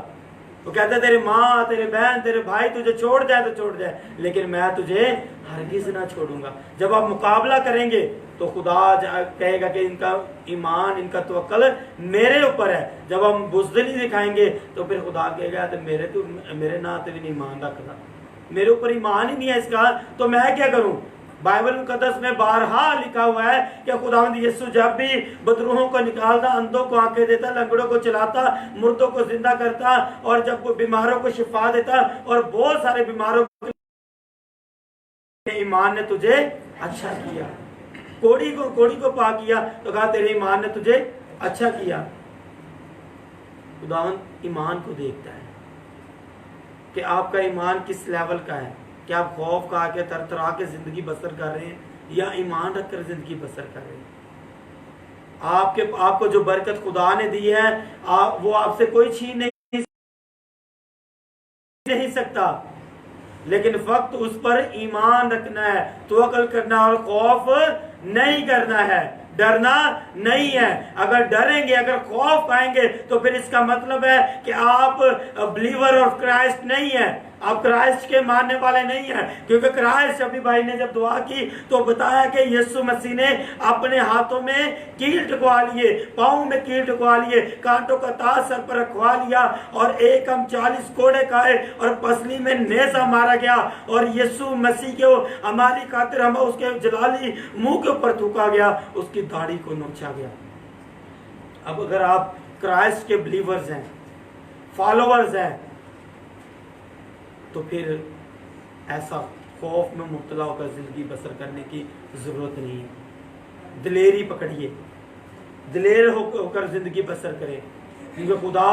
वो कहता है तेरे माँ, तेरे बहन, तेरे भाई तुझे छोड़ जाए तो छोड़ जाए, लेकिन मैं तुझे हरगिज ना छोड़ूंगा। जब आप मुकाबला करेंगे तो खुदा कहेगा कि इनका ईमान, इनका तवक्कल मेरे ऊपर है। जब हम बुज़दिली दिखाएंगे तो फिर खुदा कहेगा तो मेरे नाते भी नहीं ईमान रखता, मेरे ऊपर ईमान ही नहीं है इसका, तो मैं क्या करूं। बाइबल मुकद्दस में बारहा लिखा हुआ है कि खुदावंद यीशु जब भी बदरूहों को निकालता, अंधों को आंखें देता, लंगड़ों को चलाता, मुर्दों को जिंदा करता और जब बीमारों को शिफा देता और बहुत सारे बीमारों को ईमान ने तुझे अच्छा किया। कोड़ी को पा किया तो कहा तेरे ईमान ने तुझे अच्छा किया। खुदावंद ईमान को देखता है कि आपका ईमान किस लेवल का है। क्या आप खौफ का आके तरतरा के जिंदगी बसर कर रहे हैं या ईमान रखकर जिंदगी बसर कर रहे हैं। आपको जो बरकत खुदा ने दी है वो आपसे कोई छीन नहीं सकता, लेकिन फक्त उस पर ईमान रखना है, तवक्कुल करना और खौफ नहीं करना है, डरना नहीं है। अगर डरेंगे, अगर खौफ पाएंगे तो फिर इसका मतलब है कि आप बिलीवर ऑफ क्राइस्ट नहीं है, आप क्राइस्ट के मानने वाले नहीं हैं। क्योंकि क्राइस्ट, अभी भाई ने जब दुआ की तो बताया कि यीशु मसीह ने अपने हाथों में कील टकवा लिए, पाँव में कील टकवा लिए, कांटों का ताज सर पर रखवा लिया और एक हम 40 कोड़े खाए और पसली में नेज़ा मारा गया और यीशु मसीह को हमारी खातिर हम उसके जलाली मुंह के ऊपर थूका गया, उसकी दाढ़ी को नोचा गया। अब अगर आप क्राइस्ट के बिलीवर्स हैं, फॉलोअर्स हैं, तो फिर ऐसा खौफ में मुब्तला होकर जिंदगी बसर करने की जरूरत नहीं है। दिलेरी पकड़िए, दिलेर होकर जिंदगी बसर करें, क्योंकि खुदा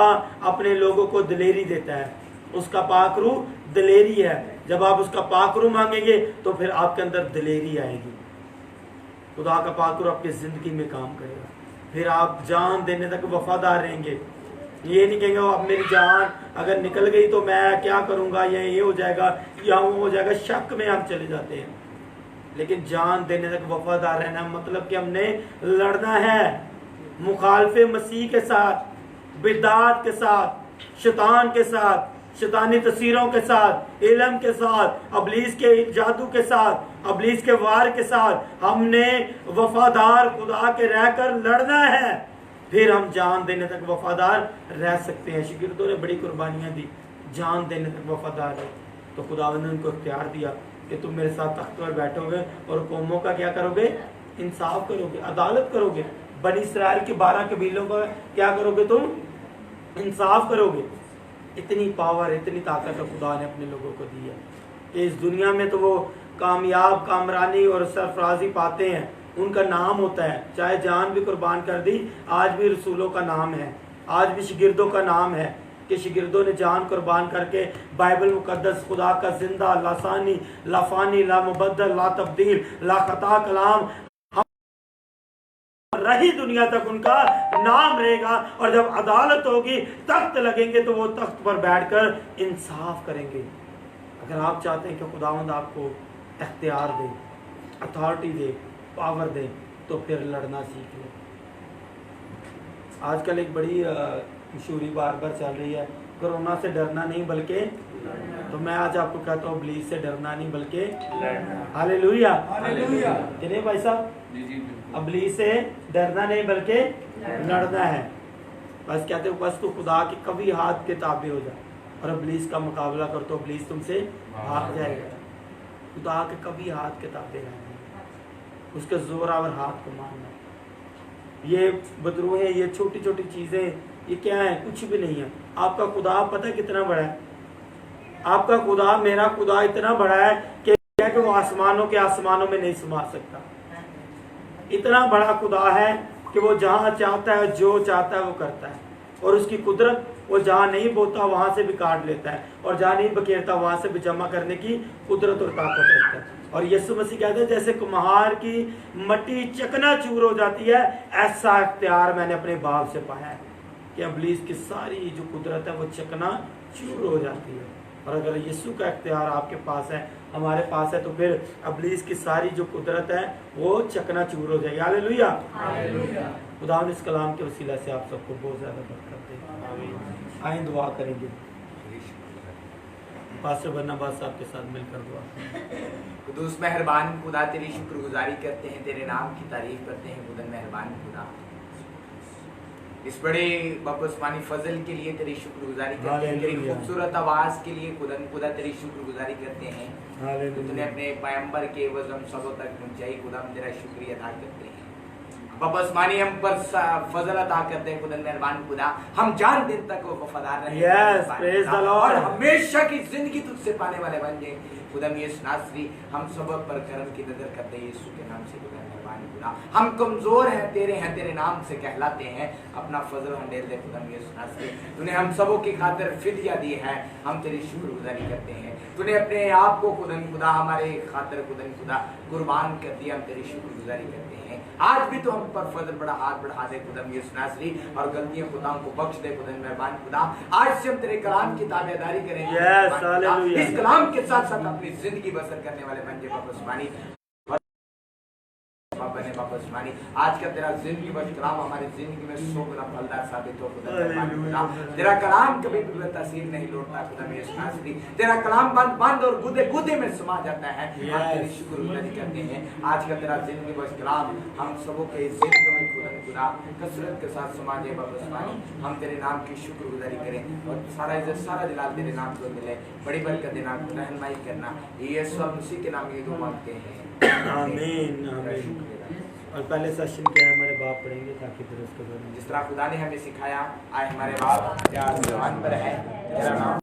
अपने लोगों को दिलेरी देता है। उसका पाकरू दिलेरी है। जब आप उसका पाकरू मांगेंगे तो फिर आपके अंदर दिलेरी आएगी, खुदा का पाकरू आपकी जिंदगी में काम करेगा। फिर आप जान देने तक वफादार रहेंगे। ये नहीं कहेंगे अब मेरी जान अगर निकल गई तो मैं क्या करूंगा, ये हो जाएगा या वो हो जाएगा, शक में हम चले जाते हैं। लेकिन जान देने तक वफादार रहना मतलब कि हमने लड़ना है मुखालफे मसीह के साथ, बिदात के साथ, शैतान के साथ, शैतानी तस्वीरों के साथ, इल्म के साथ, इब्लीस के जादू के साथ, इब्लीस के वार के साथ। हमने वफादार खुदा के रहकर लड़ना है, फिर हम जान देने तक वफादार रह सकते हैं। शागिर्दों ने बड़ी कुर्बानियां दी, जान देने तक वफादार है, तो खुदावंद ने उनको इख्तियार दिया कि तुम मेरे साथ तख्त पर बैठोगे और कौमों का क्या करोगे, इंसाफ करोगे, अदालत करोगे। बनी इसराइल के 12 कबीलों का क्या करोगे, तुम इंसाफ करोगे। इतनी पावर, इतनी ताकत खुदा ने अपने लोगों को दी है कि इस दुनिया में तो वो कामयाब, कामरानी और सरफराजी पाते हैं, उनका नाम होता है। चाहे जान भी कुर्बान कर दी, आज भी रसूलों का नाम है, आज भी शागिर्दों का नाम है कि शागिर्दों ने जान कुर्बान करके बाइबल मुकद्दस, खुदा का जिंदा, लासानी, लाफानी, ला मुबद्दल, ला तब्दील, ला खता कलाम रही दुनिया तक उनका नाम रहेगा। और जब अदालत होगी, तख्त लगेंगे, तो वो तख्त पर बैठकर इंसाफ करेंगे। अगर आप चाहते हैं कि खुदावंद आपको इख्तियार दे, अथॉरिटी दे, पावर दे, तो फिर लड़ना सीख लो। आजकल एक बड़ी मशहूरी बार बार चल रही है, कोरोना से डरना नहीं बल्कि, तो मैं आज आपको कहता हूँ इब्लीस से डरना नहीं बल्कि हालेलुया। हालेलुया। चलिए भाई साहब, इब्लीस से डरना नहीं बल्कि लड़ना है। बस कहते हो बस तू खुदा के कभी हाथ के ताबे हो जा और इब्लीस का मुकाबला कर, तो इब्लीस तुमसे भाग जाएगा। खुदा के कभी हाथ के ताबे रहना, उसके जोरावर हाथ को मारना। ये बदरूहें, ये छोटी छोटी चीजें, ये क्या है? कुछ भी नहीं है। आपका खुदा पता है कितना बड़ा है? आपका खुदा, मेरा खुदा इतना बड़ा है कि वो आसमानों के आसमानों में नहीं समा सकता। इतना बड़ा खुदा है कि वो जहां चाहता है, जो चाहता है वो करता है, और उसकी कुदरत, वो जहां नहीं बोता वहां से भी काट लेता है, और जहां नहीं बखेरता वहां से भी जमा करने की कुदरत और ताकत रखता है। और यीशु मसीह कहते हैं जैसे कुम्हार की मट्टी चकनाचूर हो जाती है, ऐसा इख्तियार मैंने अपने बाप से पाया है कि इब्लीस की सारी जो कुदरत है वो चकनाचूर हो जाती है। और अगर यीशु का इख्तियार आपके पास है, हमारे पास है, तो फिर इब्लीस की सारी जो कुदरत है वो चकनाचूर हो जाएगी। हालेलुया। खुदा इस कलाम के वसीला से आप सबको बहुत ज्यादा बरकत दे। आए दुआ करेंगे। पास्टर बरनबास साहब के साथ मिलकर दुआ। कुदूस मेहरबान खुदा, तेरी शुक्रगुजारी करते हैं, तेरे नाम की तारीफ करते हैं। खुदा मेहरबान खुदा, इस बड़े बपस्मानी फजल के लिए तेरी शुक्रगुजारी करते हैं, तेरी खूबसूरत आवाज के लिए खुदा तेरी शुक्रगुजारी करते हैं। तूने अपने पैगंबर के वज़न सबों तक पहुंचाई, खुदा हम तेरा शुक्रिया अदा करते हैं। बपस्मानी हम पर फजल अदा करते हैं। खुदा मेहरबान खुदा, हम जान दिन तक वो वफादार रहे, Yes, praise the Lord. और हमेशा की जिंदगी तुझसे पाने वाले बन जाए। खुदा यीशु नासरी, हम सब पर करम की नजर करते हैं यीशु के नाम से। खुदा मेहरबान खुदा, हम कमजोर हैं, तेरे नाम से कहलाते हैं। अपना फजल हंडेल दे खुदा यीशु नासरी। तूने हम सबों की खातिर फिदिया दी है, हम तेरी शुक्रगुजारी करते हैं। तूने अपने आप को खुदा हमारे खातिर खुदा कुर्बान कर दिया, हम तेरी शुक्रगुजारी करते हैं। आज भी तो हम पर फजल बड़ा हाथ बढ़ा दे खुदा यीशु नासरी, और गलतियों खुदाओं को बख्श दे खुदा मेहरबान खुदा। आज से हम तेरे कलाम की ताबेदारी करेंगे। Yes, hallelujah. इस कलाम के साथ साथ अपनी जिंदगी बसर करने वाले बन जाए बपस्मानी। वापस मानी आज का तेरा जिंदगी बस कलाम हमारी जिंदगी में 100 गुना फलदार साबित हो। खुदा तेरा कलाम कभी भी तासीर नहीं लौटता। खुदा यीशु नासरी, तेरा कलाम बंद और गुदे में समा जाता है। हम तेरी शुक्रगुजारी करते हैं। आज का तेरा जिंदगी बस कलाम हम सबों के जिंदगी में खुदा कसरत के साथ समा जाए वापस मानी। हम तेरे नाम की शुक्रगुजारी करें और सारा इज्जत सारा जलाल तेरे नाम को मिले। बड़ी बरकत देना, रहनुमाई करना, यीशु मसीह के नाम ये दुआ मांगते हैं, आमीन आमीन। और पहले सेशन क्या है हमारे बाप पढ़ेंगे ताकि फिर उसके बाद जिस तरह खुदा ने हमें सिखाया, आए हमारे बाप क्या आसमान पर है, तेरा नाम